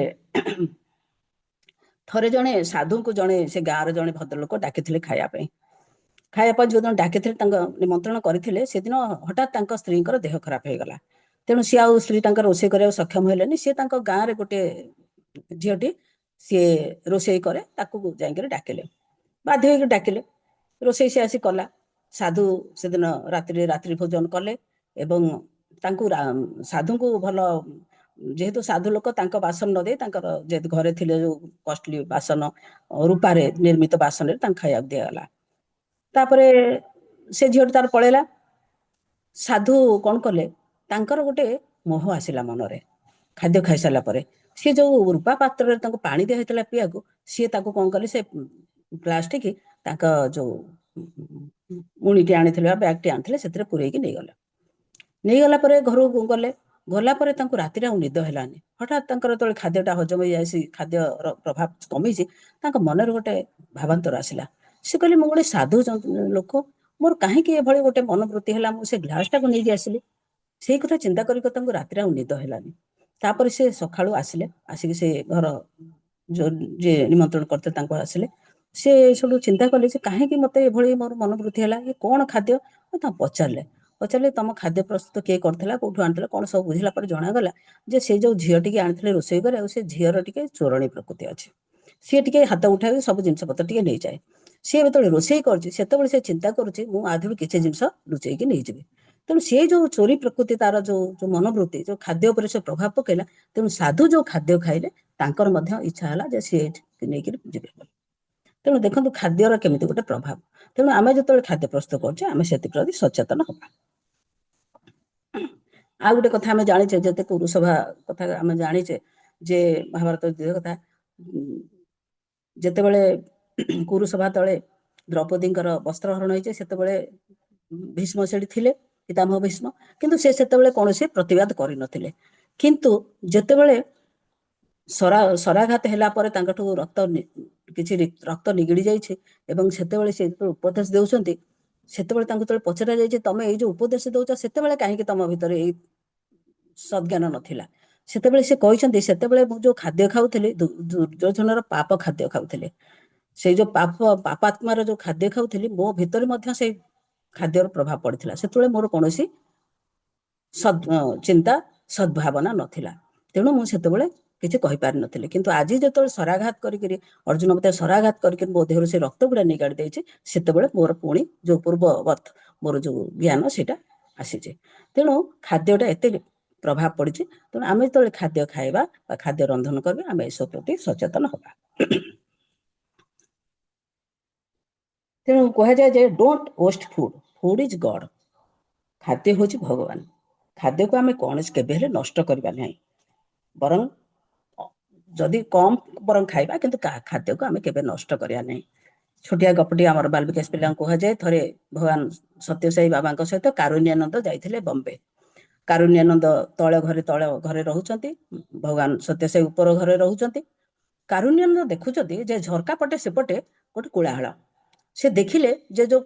ଥରେ ଜଣେ ସାଧୁଙ୍କୁ ଜଣେ ସେ ଗାଁର ଜଣେ ଭଦ୍ରଲୋକ ଡାକିଥିଲେ ଖାଇବା ପାଇଁ ଯୋଉଦିନ ଡାକିଥିଲେ ତାଙ୍କ ନିମନ୍ତ୍ରଣ କରିଥିଲେ, ସେଦିନ ହଠାତ୍ ତାଙ୍କ ସ୍ତ୍ରୀଙ୍କର ଦେହ ଖରାପ ହେଇଗଲା। ତେଣୁ ସିଏ ଆଉ ସ୍ତ୍ରୀ ତାଙ୍କର ରୋଷେଇ କରିବାକୁ ସକ୍ଷମ ହେଲେନି। ସିଏ ତାଙ୍କ ଗାଁରେ ଗୋଟେ ଝିଅଟି ସିଏ ରୋଷେଇ କରେ, ତାକୁ ଯାଇକରି ଡାକିଲେ, ବାଧ୍ୟ ହେଇକି ଡାକିଲେ। ରୋଷେଇ ସେ ଆସି କଲା। ସାଧୁ ସେଦିନ ରାତ୍ରି ଭୋଜନ କଲେ ଏବଂ ତାଙ୍କୁ ସାଧୁଙ୍କୁ ଭଲ, ଯେହେତୁ ସାଧୁ ଲୋକ ତାଙ୍କ ବାସନ ନ ଦେଇ ତାଙ୍କର ଯେହେତୁ ଘରେ ଥିଲେ ଯୋଉ କଷ୍ଟଲି ବାସନ, ରୂପାରେ ନିର୍ମିତ ବାସନରେ ତାଙ୍କୁ ଖାଇବାକୁ ଦିଆଗଲା। ତାପରେ ସେ ଝିଅଟି ତାର ପଳେଇଲା। ସାଧୁ କ'ଣ କଲେ, ତାଙ୍କର ଗୋଟେ ମୋହ ଆସିଲା ମନରେ। ଖାଦ୍ୟ ଖାଇସାରିଲା ପରେ ସିଏ ଯୋଉ ରୂପା ପାତ୍ରରେ ତାଙ୍କୁ ପାଣି ଦିଆ ହେଇଥିଲା ପିଇବାକୁ, ସିଏ ତାକୁ କ'ଣ କଲେ, ସେ ଗ୍ଲାସଟିକି ତାଙ୍କ ଯୋଉ ମୁଣିଟି ଆଣିଥିଲେ ବା ବ୍ୟାଗଟି ଆଣିଥିଲେ ସେଥିରେ ପୁରେଇକି ନେଇଗଲା ପରେ ଘରକୁ ଗଲା ପରେ ତାଙ୍କୁ ରାତିରେ ଆଉ ନିଦ ହେଲାନି। ହଠାତ୍ ତାଙ୍କର ଯେତେବେଳେ ଖାଦ୍ୟଟା ହଜମ ହେଇଯାଇଛି, ଖାଦ୍ୟର ପ୍ରଭାବ କମିଛି, ତାଙ୍କ ମନରେ ଗୋଟେ ଭାବାନ୍ତର ଆସିଲା। ସେ କହିଲେ ମୁଁ ଗୋଟେ ସାଧୁ ଲୋକ, ମୋର କାହିଁକି ଏଭଳି ଗୋଟେ ମନୋବୃତ୍ତି ହେଲା, ମୁଁ ସେ ଗ୍ଲାସଟାକୁ ନେଇକି ଆସିଲି। ସେଇ କଥା ଚିନ୍ତା କରିକି ତାଙ୍କୁ ରାତିରେ ଆଉ ନିଦ ହେଲାନି। ତାପରେ ସେ ସକାଳୁ ଆସିକି ସେ ଘର ଯିଏ ନିମନ୍ତ୍ରଣ କରିଥିଲେ ତାଙ୍କୁ ଆସିଲେ। ସେ ସବୁ ଚିନ୍ତା କଲେ ଯେ କାହିଁକି ମୋତେ ଏଭଳି ମୋର ମନୋବୃତ୍ତି ହେଲା, ଏ କ'ଣ ଖାଦ୍ୟ? ତାଙ୍କୁ ପଚାରିଲେ ତମ ଖାଦ୍ୟ ପ୍ରସ୍ତୁତ କିଏ କରିଥିଲା, କୋଉଠୁ ଆଣିଥିଲା, କ'ଣ ସବୁ ବୁଝିଲା ପରେ ଜଣାଗଲା ଯେ ସେ ଯୋଉ ଝିଅଟିକି ଆଣିଥିଲେ ରୋଷେଇ କରି, ଆଉ ସେ ଝିଅର ଟିକେ ଚୋରଣୀ ପ୍ରକୃତି ଅଛି। ସିଏ ଟିକେ ହାତ ଉଠାଇ ସବୁ ଜିନିଷ ପତ୍ର ଟିକେ ନେଇଯାଏ। ସିଏ ଯେତେବେଳେ ରୋଷେଇ କରୁଛି ସେତେବେଳେ ସେ ଚିନ୍ତା କରୁଛି ମୁଁ ଆଧିରୁ କିଛି ଜିନିଷ ଲୁଚେଇକି ନେଇଯିବି। ତେଣୁ ସେ ଯୋଉ ଚୋରି ପ୍ରକୃତି, ତାର ଯୋଉ ମନୋବୃତ୍ତି ଯୋଉ ଖାଦ୍ୟ ଉପରେ ସେ ପ୍ରଭାବ ପକେଇଲା, ତେଣୁ ସାଧୁ ଯୋଉ ଖାଦ୍ୟ ଖାଇଲେ ତାଙ୍କର ମଧ୍ୟ ଇଚ୍ଛା ହେଲା ଯେ ସିଏ ନେଇକରି ଯିବେ। ତେଣୁ ଦେଖନ୍ତୁ ଖାଦ୍ୟର କେମିତି ଗୋଟେ ପ୍ରଭାବ। ତେଣୁ ଆମେ ଯେତେବେଳେ ଖାଦ୍ୟ ପ୍ରସ୍ତୁତ କରୁଛେ ଆମେ ସେଥିପ୍ରତି ସଚେତନ ହେବା। ଆଉ ଗୋଟେ କଥା ଆମେ ଜାଣିଛେ, ଯେତେ କୁରୁସଭା କଥା ଆମେ ଜାଣିଛେ ଯେ ମହାଭାରତ କଥା, ଯେତେବେଳେ କୁରୁସଭା ତଳେ ଦ୍ରୌପଦୀଙ୍କର ବସ୍ତ୍ରହରଣ ହେଇଛି ସେତେବେଳେ ଭୀଷ୍ମ ସେଠି ଥିଲେ, ପିତାମହ ଭୀଷ୍ମ, କିନ୍ତୁ ସେ ସେତେବେଳେ କୌଣସି ପ୍ରତିବାଦ କରିନଥିଲେ। କିନ୍ତୁ ଯେତେବେଳେ ଶରାଘାତ ହେଲା ପରେ ତାଙ୍କଠୁ କିଛି ରକ୍ତ ନିଗିଡ଼ି ଯାଇଛି ଏବଂ ସେତେବେଳେ ସେ ଉପଦେଶ ଦେଉଛନ୍ତି, ସେତେବେଳେ ତାଙ୍କୁ ଯେତେବେଳେ ପଚରା ଯାଇଛି ତମେ ଏଇ ଯୋଉ ଉପଦେଶ ଦଉଛ ସେତେବେଳେ କାହିଁକି ତମ ଭିତରେ ଏଇ ସଦ୍ଜ୍ଞାନ ନଥିଲା? ସେତେବେଳେ ସେ କହିଛନ୍ତି ସେତେବେଳେ ମୁଁ ଯୋଉ ଖାଦ୍ୟ ଖାଉଥିଲି ଦୁର୍ଯ୍ୟୋଧନର ପାପ ଖାଦ୍ୟ ଖାଉଥିଲି। ସେଇ ଯୋଉ ପାପାତ୍ମାର ଯୋଉ ଖାଦ୍ୟ ଖାଉଥିଲି ମୋ ଭିତରେ ମଧ୍ୟ ସେଇ ଖାଦ୍ୟର ପ୍ରଭାବ ପଡ଼ିଥିଲା। ସେତେବେଳେ ମୋର କୌଣସି ଚିନ୍ତା ସଦ୍ଭାବନା ନଥିଲା। ତେଣୁ ମୁଁ ସେତେବେଳେ କିଛି କହିପାରିନଥିଲି, କିନ୍ତୁ ଆଜି ଯେତେବେଳେ ଶରାଘାତ କରିକିରି ଅର୍ଜୁନ ମତେ ଶରାଘାତ କରିକି ମୋ ଦେହରୁ ସେ ରକ୍ତ ଗୁଡା ନିଗାଡ଼ି ଦେଇଛି, ସେତେବେଳେ ମୋର ପୁଣି ଯୋଉ ପୂର୍ବବତ୍ ମୋର ଯୋଉ ଜ୍ଞାନ ସେଇଟା ଆସିଛି। ତେଣୁ ଖାଦ୍ୟଟା ଏତେ ପ୍ରଭାବ ପଡିଛି। ତେଣୁ ଆମେ ଯେତେବେଳେ ଖାଦ୍ୟ ଖାଇବା ବା ଖାଦ୍ୟ ରନ୍ଧନ କରିବା, ଆମେ ଏସବୁ ପ୍ରତି ସଚେତନ ହବା। ତେଣୁ କୁହାଯାଏ ଯେ don't waste food, food is God. ଖାଦ୍ୟ ହେଉଛି ଭଗବାନ। ଖାଦ୍ୟକୁ ଆମେ କୌଣସି କେବେ ହେଲେ ନଷ୍ଟ କରିବା ନାହିଁ, ବରଂ ଯଦି କମ୍ ବରଂ ଖାଇବା, କିନ୍ତୁ ଖାଦ୍ୟକୁ ଆମେ କେବେ ନଷ୍ଟ କରିବା ନାହିଁ। ଛୋଟିଆ ଗପଟି ଆମର ବାଲ୍ମିକି ପିଲାଙ୍କୁ କୁହାଯାଏ, ଥରେ ଭଗବାନ ସତ୍ୟସାଇ ବାବାଙ୍କ ସହିତ କାରୁଣ୍ୟାନନ୍ଦ ଯାଇଥିଲେ ବମ୍ବେ। କାରୁଣ୍ୟାନନ୍ଦ ତଳେ ଘରେ ରହୁଛନ୍ତି, ଭଗବାନ ସତ୍ୟସାଇ ଉପର ଘରେ ରହୁଛନ୍ତି। କାରୁଣ୍ୟାନନ୍ଦ ଦେଖୁଛନ୍ତି ଯେ ଝରକା ପଟେ ସେପଟେ ଗୋଟେ କୋଳାହଳ। ସେ ଦେଖିଲେ ଯେ ଯୋଉ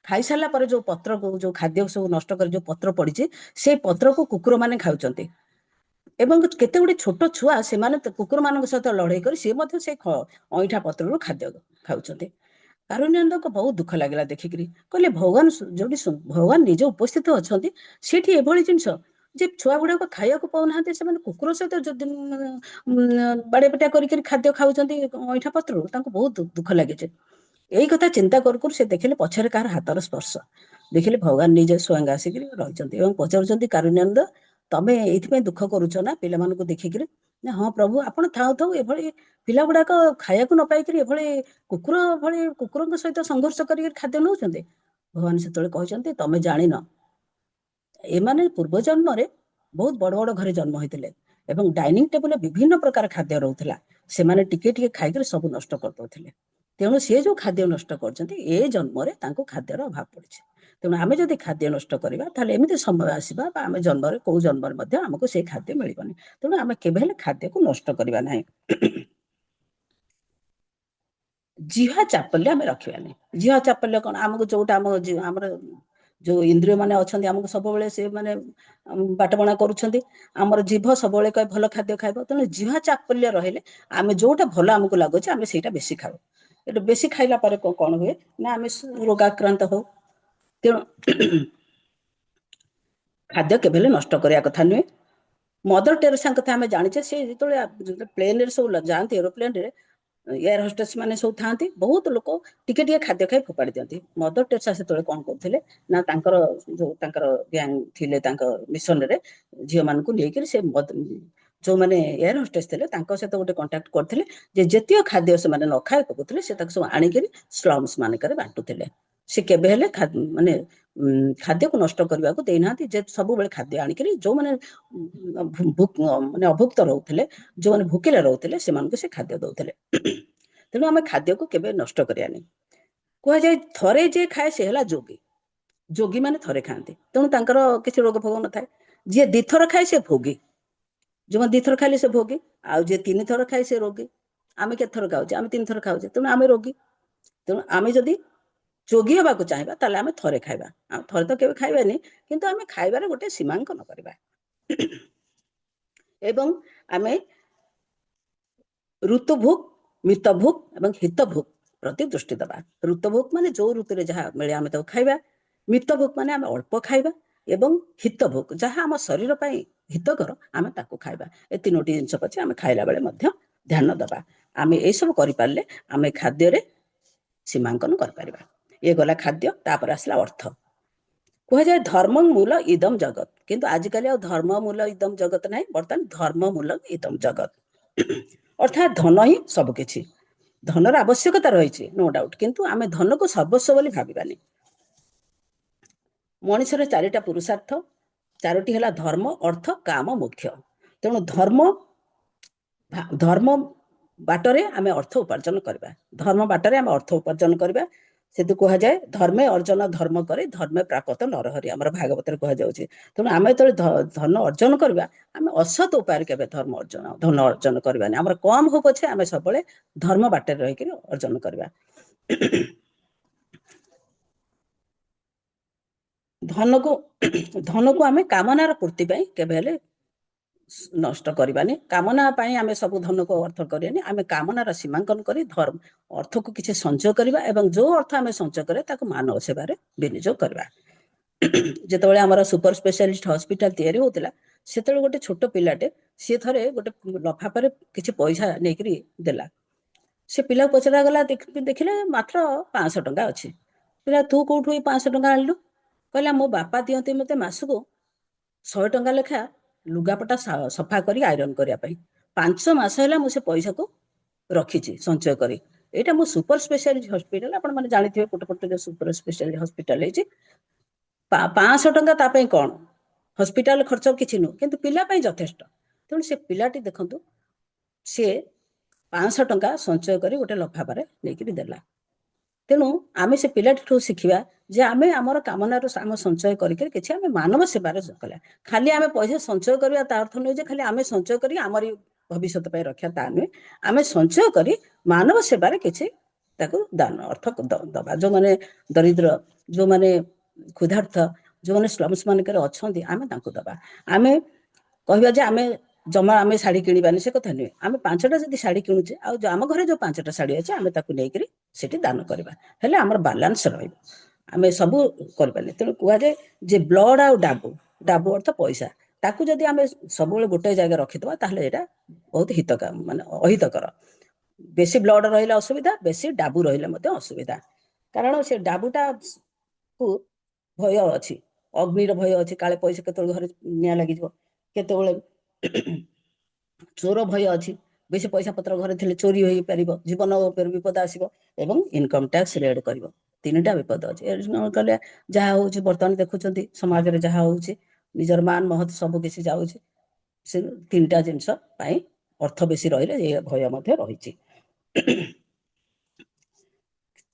ଖାଇସାରିଲା ପରେ ଯୋଉ ପତ୍ରକୁ, ଯୋଉ ଖାଦ୍ୟ ସବୁ ନଷ୍ଟ କରି ଯୋଉ ପତ୍ର ପଡିଛି, ସେଇ ପତ୍ରକୁ କୁକୁର ମାନେ ଖାଉଛନ୍ତି ଏବଂ କେତେ ଗୁଡେ ଛୋଟ ଛୁଆ ସେମାନେ କୁକୁର ମାନଙ୍କ ସହିତ ଲଢେଇ କରି ସିଏ ମଧ୍ୟ ସେ ଅଇଁଠା ପତ୍ରରୁ ଖାଦ୍ୟ ଖାଉଛନ୍ତି। କାରୁଣ୍ୟାନନ୍ଦଙ୍କୁ ବହୁତ ଦୁଃଖ ଲାଗିଲା ଦେଖିକିରି। କହିଲେ ଭଗବାନ ଯୋଉଠି ଭଗବାନ ନିଜେ ଉପସ୍ଥିତ ଅଛନ୍ତି, ସେଠି ଏଭଳି ଜିନିଷ ଯେ ଛୁଆ ଗୁଡାକ ଖାଇବାକୁ ପାଉନାହାନ୍ତି, ସେମାନେ କୁକୁର ସହିତ ଯଦି ବାଡିଆ ପିଟା କରିକି ଖାଦ୍ୟ ଖାଉଛନ୍ତି ଅଇଁଠା ପତ୍ରରୁ, ତାଙ୍କୁ ବହୁତ ଦୁଃଖ ଲାଗିଛି। ଏଇ କଥା ଚିନ୍ତା କରୁ କରୁ ସେ ଦେଖିଲେ ପଛରେ କାହାର ହାତର ସ୍ପର୍ଶ, ଦେଖିଲେ ଭଗବାନ ନିଜେ ସ୍ୱୟଂ ଆସିକିରି ରହିଛନ୍ତି ଏବଂ ପଚାରୁଛନ୍ତି, କାରୁଣ୍ୟାନନ୍ଦ ତମେ ଏଇଥିପାଇଁ ଦୁଃଖ କରୁଛ ନା ପିଲାମାନଙ୍କୁ ଦେଖିକିରି? ନା ହଁ ପ୍ରଭୁ, ଆପଣ ଥାଉ ଥାଉ ଏଭଳି ପିଲା ଗୁଡାକ ଖାଇବାକୁ ନ ପାଇକିରି ଏଭଳି କୁକୁରଙ୍କ ସହିତ ସଂଘର୍ଷ କରିକି ଖାଦ୍ୟ ନେଉଛନ୍ତି। ଭଗବାନ ସେତେବେଳେ କହିଛନ୍ତି, ତମେ ଜାଣିନ, ଏମାନେ ପୂର୍ବ ଜନ୍ମରେ ବହୁତ ବଡ ବଡ ଘରେ ଜନ୍ମ ହୋଇଥିଲେ ଏବଂ ଡାଇନିଂ ଟେବୁଲରେ ବିଭିନ୍ନ ପ୍ରକାର ଖାଦ୍ୟ ରହୁଥିଲା। ସେମାନେ ଟିକେ ଟିକେ ଖାଇକରି ସବୁ ନଷ୍ଟ କରିଦଉଥିଲେ। ତେଣୁ ସେ ଯୋଉ ଖାଦ୍ୟ ନଷ୍ଟ କରୁଛନ୍ତି, ଏ ଜନ୍ମରେ ତାଙ୍କୁ ଖାଦ୍ୟର ଅଭାବ ପଡିଛି। ତେଣୁ ଆମେ ଯଦି ଖାଦ୍ୟ ନଷ୍ଟ କରିବା, ତାହେଲେ ଏମିତି ସମୟ ଆସିବା ବା ଆମେ ଜନ୍ମରେ କୋଉ ଜନ୍ମରେ ମଧ୍ୟ ଆମକୁ ସେଇ ଖାଦ୍ୟ ମିଳିବନି। ତେଣୁ ଆମେ କେବେ ହେଲେ ଖାଦ୍ୟକୁ ନଷ୍ଟ କରିବା ନାହିଁ। ଜିହ୍ୱା ଚାପଲ୍ୟ ଆମେ ରଖିବାନି। ଜିହ୍ୱା ଚାପଲ୍ୟ କଣ? ଆମକୁ ଯୋଉଟା ଆମର ଯୋଉ ଇନ୍ଦ୍ରିୟ ମାନେ ଅଛନ୍ତି, ଆମକୁ ସବୁବେଳେ ସେ ମାନେ ବାଟବଣା କରୁଛନ୍ତି। ଆମର ଜିଭ ସବୁବେଳେ କହେ ଭଲ ଖାଦ୍ୟ ଖାଇବ। ତେଣୁ ଜିହ୍ୱା ଚାପଲ୍ୟ ରହିଲେ ଆମେ ଯୋଉଟା ଭଲ ଆମକୁ ଲାଗୁଛି ଆମେ ସେଇଟା ବେଶୀ ଖାଉ। ଏଟା ବେଶୀ ଖାଇଲା ପରେ କଣ ହୁଏ ନା ଆମେ ରୋଗାକ୍ରାନ୍ତ ହଉ। ତେଣୁ ଖାଦ୍ୟ କେବେ ହେଲେ ନଷ୍ଟ କରିବା କଥା ନୁହେଁ। ମଦର ଟେରେସାଙ୍କ କଥା ଆମେ ଜାଣିଛେ, ସେ ଯେତେବେଳେ ପ୍ଲେନରେ ସବୁ ଯାଆନ୍ତି, ଏରୋପ୍ଲେନରେ ଏୟାର ହୋଷ୍ଟେସ୍ ମାନେ ସବୁ ଥାଆନ୍ତି, ବହୁତ ଲୋକ ଟିକେ ଟିକେ ଖାଦ୍ୟ ଖାଇ ଫୋପାଡ଼ି ଦିଅନ୍ତି। ମଦର ଟେରେସା ସେତେବେଳେ କଣ କରୁଥିଲେ ନା ତାଙ୍କର ଗ୍ୟାଙ୍ଗ ଥିଲେ ତାଙ୍କ ମିଶନରେ, ଝିଅ ମାନଙ୍କୁ ନେଇକରି ସେ ଯୋଉମାନେ ଏୟାର ହୋଷ୍ଟେସ୍ ଥିଲେ ତାଙ୍କ ସହିତ ଗୋଟେ କଣ୍ଟାକ୍ଟ କରିଥିଲେ ଯେ ଯେତିକ ଖାଦ୍ୟ ସେମାନେ ନ ଖାଇ ପକଉଥିଲେ ସେ ତାକୁ ସବୁ ଆଣିକରି ସ୍ଲମ୍ସ ମାନଙ୍କରେ ବାଣ୍ଟୁଥିଲେ। ସେ କେବେ ହେଲେ ମାନେ ଖାଦ୍ୟକୁ ନଷ୍ଟ କରିବାକୁ ଦେଇନାହାନ୍ତି, ଯେ ସବୁବେଳେ ଖାଦ୍ୟ ଆଣିକରି ଯୋଉମାନେ ମାନେ ଅଭୁକ୍ତ ରହୁଥିଲେ, ଯୋଉମାନେ ଭୋକିଲା ରହୁଥିଲେ, ସେମାନଙ୍କୁ ସେ ଖାଦ୍ୟ ଦଉଥିଲେ। ତେଣୁ ଆମେ ଖାଦ୍ୟକୁ କେବେ ନଷ୍ଟ କରିବାନି। କୁହାଯାଏ ଥରେ ଯିଏ ଖାଏ ସେ ହେଲା ଯୋଗୀ। ଯୋଗୀ ମାନେ ଥରେ ଖାଆନ୍ତି, ତେଣୁ ତାଙ୍କର କିଛି ରୋଗ ଫୋଗ ନଥାଏ। ଯିଏ ଦିଥର ଖାଏ ସେ ଭୋଗୀ। ଯୋଉମାନେ ଦିଥର ଖାଇଲେ ସେ ଭୋଗୀ, ଆଉ ଯିଏ 3 ଥର ଖାଏ ସେ ରୋଗୀ। ଆମେ କେତେ ଥର ଖାଉଛେ? ଆମେ 3 ଥର ଖାଉଛେ, ତେଣୁ ଆମେ ରୋଗୀ। ତେଣୁ ଆମେ ଯଦି ଯୋଗୀ ହେବାକୁ ଚାହିଁବା, ତାହେଲେ ଆମେ ଥରେ ଖାଇବା। ଆମେ ଥରେ ତ କେବେ ଖାଇବାନି, କିନ୍ତୁ ଆମେ ଖାଇବାରେ ଗୋଟେ ସୀମାଙ୍କନ କରିବା ଏବଂ ଆମେ ଋତୁଭୋଗ, ମିତଭୋଗ ଏବଂ ହିତଭୋଗ ପ୍ରତି ଦୃଷ୍ଟି ଦେବା। ଋତୁଭୋଗ ମାନେ ଯୋଉ ଋତୁରେ ଯାହା ମିଳେ ଆମେ ତାକୁ ଖାଇବା। ମିତଭୋଗ ମାନେ ଆମେ ଅଳ୍ପ ଖାଇବା ଏବଂ ହିତଭୋଗ ଯାହା ଆମ ଶରୀର ପାଇଁ ହିତକର ଆମେ ତାକୁ ଖାଇବା। ଏ 3ଟି ଜିନିଷ ପଛେ ଆମେ ଖାଇଲା ବେଳେ ମଧ୍ୟ ଧ୍ୟାନ ଦେବା। ଆମେ ଏଇସବୁ କରିପାରିଲେ ଆମେ ଖାଦ୍ୟରେ ସୀମାଙ୍କନ କରିପାରିବା। ଇଏ ଗଲା ଖାଦ୍ୟ। ତାପରେ ଆସିଲା ଅର୍ଥ। କୁହାଯାଏ ଧର୍ମ ମୂଳ ଇଦମ ଜଗତ, କିନ୍ତୁ ଆଜିକାଲି ଆଉ ଧର୍ମ ମୂଳ ଇଦମ ଜଗତ ନାହିଁ, ବର୍ତ୍ତମାନ ଧର୍ମ ମୂଳ ଇଦମ ଜଗତ। ଅର୍ଥାତ୍ ଧନ ହିଁ ସବୁକିଛି। ଧନର ଆବଶ୍ୟକତା ରହିଛି, ନୋ ଡାଉଟ୍, କିନ୍ତୁ ଆମେ ଧନକୁ ସର୍ବସ୍ୱ ବୋଲି ଭାବିବାନି। ମଣିଷର 4ଟା ପୁରୁଷାର୍ଥ, 4ଟି ହେଲା ଧର୍ମ, ଅର୍ଥ, କାମ, ମୋକ୍ଷ। ତେଣୁ ଧର୍ମ ବାଟରେ ଆମେ ଅର୍ଥ ଉପାର୍ଜନ କରିବା। ଧର୍ମ ବାଟରେ ଆମେ ଅର୍ଥ ଉପାର୍ଜନ କରିବା। ସେଠୁ କୁହାଯାଏ ଧର୍ମେ ଅର୍ଜନ ଧର୍ମ କରି ଧର୍ମେ ପ୍ରାପତ ନରହରି, ଆମର ଭାଗବତରେ କୁହାଯାଉଛି। ତେଣୁ ଆମେ ଯେତେବେଳେ ଧନ ଅର୍ଜନ କରିବା, ଆମେ ଅସତ ଉପାୟରେ କେବେ ଧନ ଅର୍ଜନ କରିବାନି। ଆମର କମ ହଉ ପଛେ ଆମେ ସବୁବେଳେ ଧର୍ମ ବାଟରେ ରହିକି ଅର୍ଜନ କରିବା। ଧନକୁ ଆମେ କାମନାର ପୂର୍ତ୍ତି ପାଇଁ କେବେ ହେଲେ ନଷ୍ଟ କରିବାନି। କାମନା ପାଇଁ ଆମେ ସବୁ ଧନକୁ ଅର୍ଥ କରିବାନି। ଆମେ କାମନାର ସୀମାଙ୍କନ କରି ଅର୍ଥକୁ କିଛି ସଞ୍ଚୟ କରିବା ଏବଂ ଯୋଉ ଅର୍ଥ ଆମେ ସଞ୍ଚୟ କରିବା ତାକୁ ମାନବ ସେବାରେ ବିନିଯୋଗ କରିବା। ଯେତେବେଳେ ଆମର ସୁପର ସ୍ପେଶାଲିଷ୍ଟ ହସ୍ପିଟାଲ ତିଆରି ହଉଥିଲା, ସେତେବେଳେ ଗୋଟେ ଛୋଟ ପିଲାଟେ ସିଏ ଥରେ ଗୋଟେ ଲଫାଫାରେ କିଛି ପଇସା ନେଇକରି ଦେଲା। ସେ ପିଲାକୁ ପଚରାଗଲା, ଦେଖିଲେ ମାତ୍ର 500 ଟଙ୍କା ଅଛି। ପିଲା, ତୁ କୋଉଠୁ ଏଇ 500 ଟଙ୍କା ଆଣିଲୁ? କହିଲା, ମୋ ବାପା ଦିଅନ୍ତି ମୋତେ ମାସକୁ 100 ଟଙ୍କା ଲେଖା ଲୁଗାପଟା ସଫା କରି ଆଇରନ୍ କରିବା ପାଇଁ। 5 ମାସ ହେଲା ମୁଁ ସେ ପଇସାକୁ ରଖିଛି ସଞ୍ଚୟ କରି। ଏଇଟା ମୁଁ ସୁପର ସ୍ପେଶାଲିଟି ହସ୍ପିଟାଲ, ଆପଣମାନେ ଜାଣିଥିବେ କୋଟପଟରେ ସୁପର ସ୍ପେଶାଲିଟି ହସ୍ପିଟାଲ ହେଇଛି। 500 ଟଙ୍କା ତା ପାଇଁ କ'ଣ, ହସ୍ପିଟାଲ ଖର୍ଚ୍ଚ କିଛି ନୁହଁ, କିନ୍ତୁ ପିଲା ପାଇଁ ଯଥେଷ୍ଟ। ତେଣୁ ସେ ପିଲାଟି ଦେଖନ୍ତୁ, ସିଏ 500 ଟଙ୍କା ସଞ୍ଚୟ କରି ଗୋଟେ ଲଫାଫାରେ ନେଇକରି ଦେଲା। ତେଣୁ ଆମେ ସେ ପିଲାଟିଠୁ ଶିଖିବା ଯେ ଆମେ ଆମର କାମନାର ଆମ ସଞ୍ଚୟ କରିକି କିଛି ଆମେ ମାନବ ସେବାରେ କରିବା। ଖାଲି ଆମେ ପଇସା ସଞ୍ଚୟ କରିବା ତା ଅର୍ଥ ନୁହେଁ ଯେ ଖାଲି ଆମେ ସଞ୍ଚୟ କରି ଆମରି ଭବିଷ୍ୟତ ପାଇଁ ରଖିବା, ତା ନୁହେଁ। ଆମେ ସଞ୍ଚୟ କରି ମାନବ ସେବାରେ କିଛି ତାକୁ ଦାନ ଅର୍ଥ ଦବା। ଯେଉଁମାନେ ଦରିଦ୍ର, ଯେଉଁମାନେ କ୍ଷୁଧାର୍ଥ, ଯେଉଁମାନେ ସ୍ଲମ୍ସ ମାନଙ୍କରେ ଅଛନ୍ତି, ଆମେ ତାଙ୍କୁ ଦବା। ଆମେ କହିବା ଯେ ଆମେ ଜମା ଆମେ ଶାଢ଼ୀ କିଣିବାନି, ସେ କଥା ନୁହେଁ। ଆମେ 5ଟା ଯଦି ଶାଢ଼ୀ କିଣୁଛେ, ଆଉ ଆମ ଘରେ ଯେଉଁ 5ଟା ଶାଢ଼ୀ ଅଛି ଆମେ ତାକୁ ନେଇକରି ସେଠି ଦାନ କରିବା, ହେଲେ ଆମର ବାଲାନ୍ସ ରହିବ। ଆମେ ସବୁ କରିପାରିଲେ। ତେଣୁ କୁହାଯାଏ ଯେ ବ୍ଲଡ୍ ଆଉ ଡାବୁ, ଡାବୁ ଅର୍ଥ ପଇସା, ତାକୁ ଯଦି ଆମେ ସବୁବେଳେ ଗୋଟେ ଜାଗାରେ ରଖିଦେବା ତାହେଲେ ଏଇଟା ବହୁତ ମାନେ ଅହିତକର। ବେଶୀ ବ୍ଲଡ୍ ରହିଲେ ଅସୁବିଧା, ବେଶୀ ଡାବୁ ରହିଲେ ମଧ୍ୟ ଅସୁବିଧା। କାରଣ ସେ ଡାବୁଟାକୁ ଭୟ ଅଛି, ଅଗ୍ନିର ଭୟ ଅଛି, କାଳେ ପଇସା କେତେବେଳେ ଘରେ ନିଆଁ ଲାଗିଯିବ, କେତେବେଳେ ଚୋର ଭୟ ଅଛି, ବେଶୀ ପଇସା ପତ୍ର ଘରେ ଥିଲେ ଚୋରି ହୋଇପାରିବ, ଜୀବନ ଉପରେ ବିପଦ ଆସିବ, ଏବଂ ଇନକମ୍ ଟ୍ୟାକ୍ସ ରେଡ୍ କରିବ। 3ଟା ବିପଦ ଅଛି। ଏ ନ କଲେ ଯାହା ହଉଛି ବର୍ତ୍ତମାନ ଦେଖୁଛନ୍ତି ସମାଜରେ ଯାହା ହଉଛି, ନିଜର ମାନ ମହତ ସବୁ କିଛି ଯାଉଛି। ସେ 3ଟା ଜିନିଷ ପାଇଁ ଅର୍ଥ ବେଶୀ ରହିଲେ ଏ ଭୟ ମଧ୍ୟ ରହିଛି।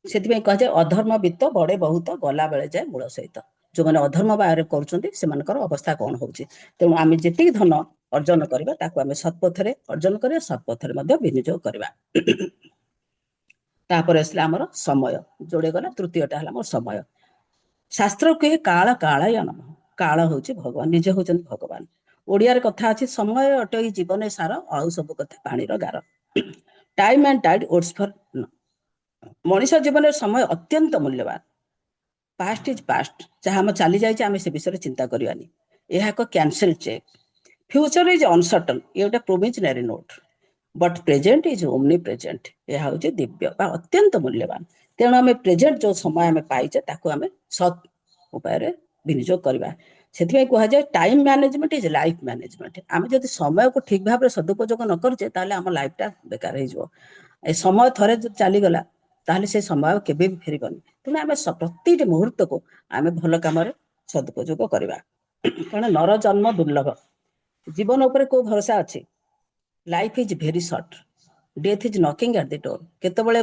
ସେଥିପାଇଁ କୁହାଯାଏ ଅଧର୍ମ ବିତ୍ତ ବଢେ ବହୁତ, ଗଲା ବେଳେ ଯାଏ ମୂଳ ସହିତ। ଯେଉଁମାନେ ଅଧର୍ମ ବାହାରେ କରୁଛନ୍ତି ସେମାନଙ୍କର ଅବସ୍ଥା କ'ଣ ହେଉଛି। ତେଣୁ ଆମେ ଯେତିକି ଧନ ଅର୍ଜନ କରିବା ତାକୁ ଆମେ ସତ୍ପଥରେ ଅର୍ଜନ କରିବା, ସତ୍ପଥରେ ମଧ୍ୟ ବିନିଯୋଗ କରିବା। ତାପରେ ଆସିଲା ଆମର ସମୟ, ଯୋଡ଼େ ଗଲା। ତୃତୀୟଟା ହେଲା ଆମର ସମୟ। ଶାସ୍ତ୍ର କୁହେ କାଳ କାଳୟ ନମଃ। କାଳ ହେଉଛି ଭଗବାନ, ନିଜେ ହେଉଛନ୍ତି ଭଗବାନ। ଓଡ଼ିଆରେ କଥା ଅଛି, ସମୟ ଅଟଇ ଜୀବନ ସାର, ଆଉ ସବୁ କଥା ପାଣିର ଗାର। Time and tied weights for non. ମଣିଷ ଜୀବନରେ ସମୟ ଅତ୍ୟନ୍ତ ମୂଲ୍ୟବାନ। ପାଷ୍ଟ ଇଜ୍ ପାଷ୍ଟ, ଯାହା ଆମ ଚାଲିଯାଇଛି ଆମେ ସେ ବିଷୟରେ ଚିନ୍ତା କରିବାନି। ଏହା ଏକ cancel cheque. Future is uncertain, ଇଏ ଗୋଟେ provisionary note. But present is omnipresent, ଏହା ହେଉଛି ଦିବ୍ୟ ବା ଅତ୍ୟନ୍ତ ମୂଲ୍ୟବାନ। ତେଣୁ ଆମେ ପ୍ରେଜେଣ୍ଟ ଯେଉଁ ସମୟ ଆମେ ପାଇଛେ ତାକୁ ଆମେ ସତ୍ ଉପାୟରେ ବିନିଯୋଗ କରିବା। ସେଥିପାଇଁ କୁହାଯାଏ time management is life management. ଆମେ ଯଦି ସମୟକୁ ଠିକ୍ ଭାବରେ ସଦୁପଯୋଗ ନ କରୁଛେ ତାହେଲେ ଆମ ଲାଇଫଟା ବେକାର ହେଇଯିବ। ଏ ସମୟ ଥରେ ଯଦି ଚାଲିଗଲା ତାହେଲେ ସେ ସମୟ ଆଉ କେବେ ବି ଫେରିବନି। ତେଣୁ ଆମେ ପ୍ରତିଟି ମୁହୂର୍ତ୍ତକୁ ଆମେ ଭଲ କାମରେ ସଦୁପଯୋଗ କରିବା। କାରଣ ନର ଜନ୍ମ ଦୁର୍ଲଭ, ଜୀବନ ଉପରେ କୋଉ ଭରସା ଅଛି। Life is very short, death is knocking at the door. କେତେବେଳେ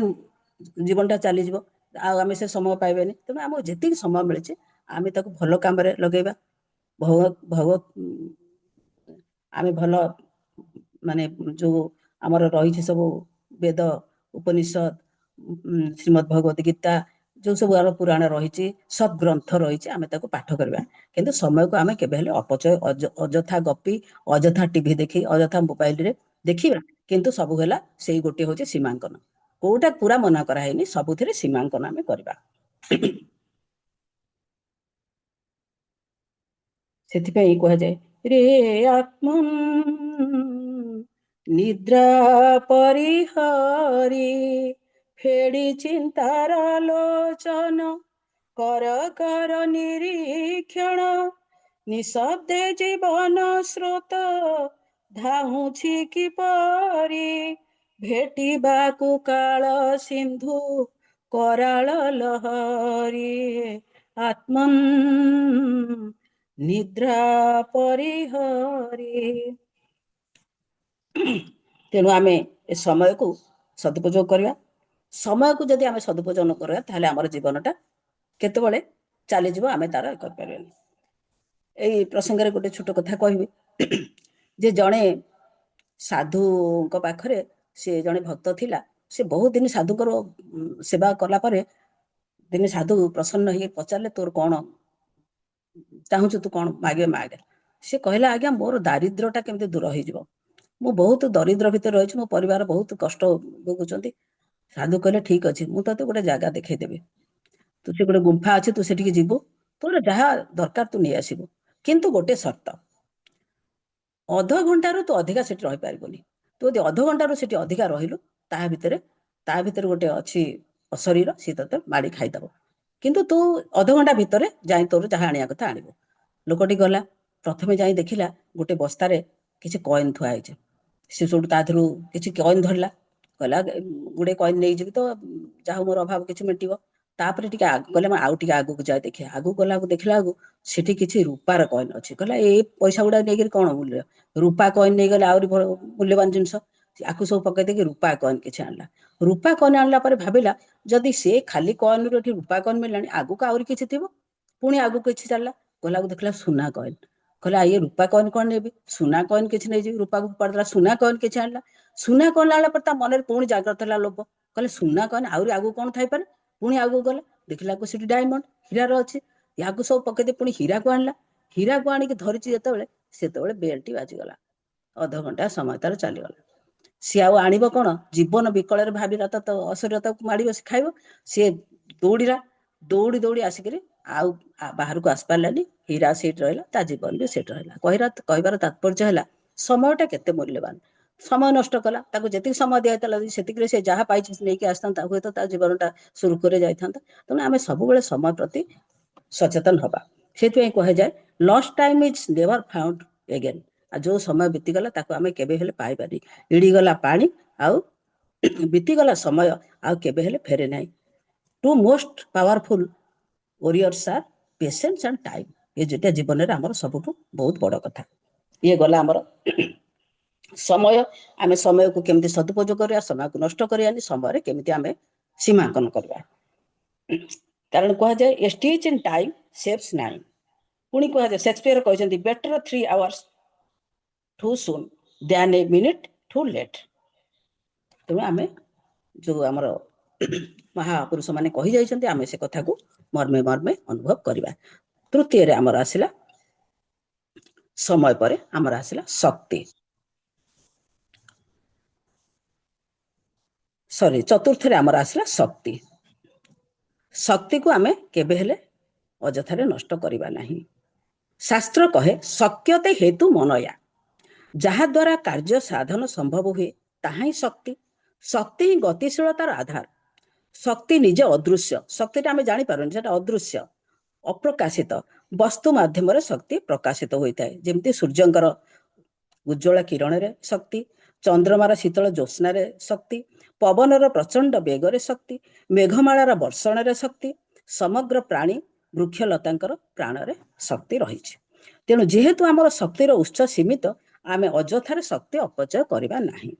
ଜୀବନଟା ଚାଲିଯିବ ଆଉ ଆମେ ସେ ସମୟ ପାଇବାନି। ତେଣୁ ଆମକୁ ଯେତିକି ସମୟ ମିଳିଛି ଆମେ ତାକୁ ଭଲ କାମରେ ଲଗେଇବା। ଆମେ ଭଲ ମାନେ ଯେଉଁ ଆମର ରହିଛି ସବୁ ବେଦ, ଉପନିଷଦ, ଶ୍ରୀମଦ୍ ଭଗବତ ଗୀତା, ଯେଉଁ ସବୁ ଆମ ପୁରାଣ ରହିଛି, ସଦ୍ଗ୍ରନ୍ଥ ରହିଛି, ଆମେ ତାକୁ ପାଠ କରିବା। କିନ୍ତୁ ସମୟକୁ ଆମେ କେବେ ହେଲେ ଅପଚୟ, ଅଯଥା ଗପି, ଅଯଥା ଟିଭି ଦେଖି, ଅଯଥା ମୋବାଇଲରେ ଦେଖିବା, କିନ୍ତୁ ସବୁ ହେଲା ସେଇ ଗୋଟିଏ ହେଉଛି ସୀମାଙ୍କନ। କୋଉଟା ପୁରା ମନା କରାହେଇନି, ସବୁଥିରେ ସୀମାଙ୍କନ ଆମେ କରିବା। ସେଥିପାଇଁ କୁହାଯାଏ ରେ ଆତ୍ମନ୍ ନିଦ୍ରା ପରିହରି, ଫେଡ଼ି ଚିନ୍ତାର ଲୋଚନ, କର କର ନିରୀକ୍ଷଣ, ନିଶବ୍ଦେ ଜୀବନ ସ୍ରୋତ ଧାଉଁଛି କିପରି, ଭେଟିବାକୁ କାଳ ସିନ୍ଧୁ କରାଳ ଲହରୀ। ଆତ୍ମନ୍ ନିଦ୍ରା ପରିହରି। ତେଣୁ ଆମେ ଏ ସମୟକୁ ସଦୁପଯୋଗ କରିବା। ସମୟକୁ ଯଦି ଆମେ ସଦୁପଯୋଗ ନ କରିବା ତାହେଲେ ଆମର ଜୀବନଟା କେତେବେଳେ ଚାଲିଯିବ ଆମେ ତାର କରିପାରିବାନି। ଏଇ ପ୍ରସଙ୍ଗରେ ଗୋଟେ ଛୋଟ କଥା କହିବି ଯେ ଜଣେ ସାଧୁଙ୍କ ପାଖରେ ସେ ଜଣେ ଭକ୍ତ ଥିଲା। ସେ ବହୁତ ଦିନ ସାଧୁଙ୍କର ସେବା କଲା ପରେ ଦିନେ ସାଧୁ ପ୍ରସନ୍ନ ହେଇକି ପଚାରିଲେ, ତୋର କ'ଣ ଚାହୁଁଛୁ, ତୁ କ'ଣ ମାଗେ ମାଗେ। ସେ କହିଲା, ଆଜ୍ଞା ମୋର ଦାରିଦ୍ର୍ୟଟା କେମିତି ଦୂର ହେଇଯିବ। ମୁଁ ବହୁତ ଦରିଦ୍ର ଭିତରେ ରହିଛି, ମୋ ପରିବାର ବହୁତ କଷ୍ଟ ଭୋଗୁଛନ୍ତି। ସାଧୁ କହିଲେ, ଠିକ୍ ଅଛି, ମୁଁ ତତେ ଗୋଟେ ଜାଗା ଦେଖେଇଦେବି। ତୁ ସେ ଗୋଟେ ଗୁମ୍ଫା ଅଛି, ତୁ ସେଠିକି ଯିବୁ, ତୋର ଯାହା ଦରକାର ତୁ ନେଇ ଆସିବୁ, କିନ୍ତୁ ଗୋଟେ ସର୍ତ୍ତ, ଅଧଘଣ୍ଟାରୁ ତୁ ଅଧିକା ସେଠି ରହିପାରିବୁନି। ତୁ ଯଦି ଅଧଘଣ୍ଟାରୁ ସେଠି ଅଧିକା ରହିଲୁ ତା ଭିତରେ ଗୋଟେ ଅଛି ଅଶରୀର, ସିଏ ତତେ ମାଡ଼ି ଖାଇଦବ। କିନ୍ତୁ ତୁ ଅଧଘଣ୍ଟା ଭିତରେ ଯାଇ ତୋର ଯାହା ଆଣିବା କଥା ଆଣିବୁ। ଲୋକଟି ଗଲା, ପ୍ରଥମେ ଯାଇ ଦେଖିଲା ଗୋଟେ ବସ୍ତାରେ କିଛି କଏନ୍ ଥୁଆ ହେଇଛି। ସେ ସେଇଠୁ ତା ଦେହରୁ କିଛି କଏନ୍ ଧରିଲା, କହିଲା ଗୁଡ଼େ କଏନ୍ ନେଇଯିବି ତ ଯାହା ହଉ ମୋର ଅଭାବ କିଛି ମେଣ୍ଟିବ। ତାପରେ ଟିକେ କହିଲା ଆଉ ଟିକେ ଆଗକୁ ଯାଇ ଦେଖିବା। ଆଗକୁ ଗଲାକୁ ଦେଖିଲା ବେଳକୁ ସେଠି କିଛି ରୂପାର କଏନ୍ ଅଛି। କହିଲା ଏଇ ପଇସା ଗୁଡା ନେଇକରି କଣ ମୂଲ୍ୟ, ରୂପା କଏନ୍ ନେଇଗଲେ ଆହୁରି ମୂଲ୍ୟବାନ ଜିନିଷ। ଆକୁ ସବୁ ପକେଇ ଦେଇକି ରୂପା କଏନ୍ କିଛି ଆଣିଲା। ରୂପା କଏନ୍ ଆଣିଲା ପରେ ଭାବିଲା ଯଦି ସେ ଖାଲି କଏନ୍ରୁ ଏଠି ରୂପା କଏନ୍ ମିଳିଲାଣି, ଆଗକୁ ଆହୁରି କିଛି ଥିବ। ପୁଣି ଆଗକୁ କିଛି ଚାଲିଲା, ଗଲାକୁ ଦେଖିଲା ସୁନା କଏନ୍। କହିଲା ଇଏ ରୂପା କଏନ୍ କଣ ନେବି, ସୁନା କଏନ୍ କିଛି ନେଇଯିବି। ରୂପାକୁ ପଡ଼ିଦେଲା, ସୁନା କଏନ୍ କିଛି ଆଣିଲା। ସୁନା କଏନ୍ ଆଣିଲା ପରେ ତା ମନରେ ପୁଣି ଜାଗ୍ରତ ହେଲା ଲୋଭ। କହିଲେ ସୁନା କଏନ୍ ଆହୁରି ଆଗକୁ କଣ ଥାଇପାରେ। ପୁଣି ଆଗକୁ ଗଲା, ଦେଖିଲାକୁ ସେଠି ଡାଇମଣ୍ଡ ହୀରାର ଅଛି। ୟାକୁ ସବୁ ପକେଇ ଦେଇ ପୁଣି ହୀରାକୁ ଆଣିଲା। ହୀରାକୁ ଆଣିକି ଧରିଛି ଯେତେବେଳେ, ସେତେବେଳେ ବେଲଟି ବାଜିଗଲା। ଅଧଘଣ୍ଟା ସମୟ ତାର ଚାଲିଗଲା। ସିଏ ଆଉ ଆଣିବ କଣ, ଜୀବନ ବିକଳରେ ଭାବିଲା ତ ଅଶରୀରତାକୁ ମାଡ଼ିବ, ସେ ଖାଇବ। ସିଏ ଦୌଡ଼ିଲା, ଦୌଡ଼ି ଦୌଡ଼ି ଆସିକିରି ଆଉ ବାହାରକୁ ଆସିପାରିଲାନି। ହୀରା ସେଇଠି ରହିଲା, ତା ଜୀବନ ବି ସେଇଠି ରହିଲା। କହିବାର ତାତ୍ପର୍ଯ୍ୟ ହେଲା ସମୟଟା କେତେ ମୂଲ୍ୟବାନ। ସମୟ ନଷ୍ଟ କଲା, ତାକୁ ଯେତିକି ସମୟ ଦିଆଯାଇଥିଲା ସେତିକିରେ ସେ ଯାହା ପାଇଛି ନେଇକି ଆସିଥାନ୍ତା, ହୁଏତ ତା ଜୀବନଟା ସୁରୁଖୁରୁରେ ଯାଇଥାନ୍ତା। ତେଣୁ ଆମେ ସବୁବେଳେ ସମୟ ପ୍ରତି ସଚେତନ ହବା। ସେଥିପାଇଁ କୁହାଯାଏ lost time is never ଫାଉଣ୍ଡ again. ଆଉ ଯୋଉ ସମୟ ବିତିଗଲା ତାକୁ ଆମେ କେବେ ହେଲେ ପାଇବାନି। ଇଡ଼ିଗଲା ପାଣି ଆଉ ବିତିଗଲା ସମୟ ଆଉ କେବେ ହେଲେ ଫେରେ ନାହିଁ। Two most powerful warriors are patience and time. ଏ ଯେଟା ଜୀବନରେ ଆମର ସବୁଠୁ ବହୁତ ବଡ଼ କଥା। ଇଏ ଗଲା ଆମର ସମୟ। ଆମେ ସମୟକୁ କେମିତି ସଦୁପଯୋଗ କରିବା, ସମୟକୁ ନଷ୍ଟ କରିବାନି, ସମୟରେ କେମିତି ଆମେ ସୀମାଙ୍କନ କରିବା। କାରଣ କୁହାଯାଏ a stitch in time saves 9। ପୁଣି କୁହାଯାଏ ସେକ୍ସପିୟର କହିଛନ୍ତି better 3 hours too soon than a minute too late. ତେଣୁ ଆମେ ଯୋଉ ଆମର ମହାପୁରୁଷ ମାନେ କହିଯାଇଛନ୍ତି, ଆମେ ସେ କଥାକୁ ମର୍ମେ ମର୍ମେ ଅନୁଭବ କରିବା। ତୃତୀୟରେ ଆମର ଆସିଲା ସମୟ ପରେ ଆମର ଆସିଲା ଶକ୍ତି। ଚତୁର୍ଥରେ ଆମର ଆସିଲା ଶକ୍ତି। ଶକ୍ତିକୁ ଆମେ କେବେ ହେଲେ ଅଯଥାରେ ନଷ୍ଟ କରିବା ନାହିଁ। ଶାସ୍ତ୍ର କହେ ଶକ୍ୟତେ ହେତୁ ମନୟା, ଯାହାଦ୍ୱାରା କାର୍ଯ୍ୟ ସାଧନ ସମ୍ଭବ ହୁଏ ତାହା ହିଁ ଶକ୍ତି। ଶକ୍ତି ହିଁ ଗତିଶୀଳତାର ଆଧାର। ଶକ୍ତି ନିଜେ ଅଦୃଶ୍ୟ। ଶକ୍ତିଟା ଆମେ ଜାଣିପାରୁନି, ସେଟା ଅଦୃଶ୍ୟ, ଅପ୍ରକାଶିତ। ବସ୍ତୁ ମାଧ୍ୟମରେ ଶକ୍ତି ପ୍ରକାଶିତ ହୋଇଥାଏ। ଯେମିତି ସୂର୍ଯ୍ୟଙ୍କର ଉଜ୍ଜ୍ୱଳ କିରଣରେ ଶକ୍ତି, ଚନ୍ଦ୍ରମାର ଶୀତଳ ଜ୍ୟୋତ୍ସ୍ନାରେ ଶକ୍ତି, ପବନର ପ୍ରଚଣ୍ଡ ବେଗରେ ଶକ୍ତି, ମେଘମାଳାର ବର୍ଷଣରେ ଶକ୍ତି, ସମଗ୍ର ପ୍ରାଣୀ ବୃକ୍ଷଲତାଙ୍କର ପ୍ରାଣରେ ଶକ୍ତି ରହିଛି। ତେଣୁ ଯେହେତୁ ଆମର ଶକ୍ତିର ଉତ୍ସ ସୀମିତ, ଆମେ ଅଯଥାରେ ଶକ୍ତି ଅପଚୟ କରିବା ନାହିଁ।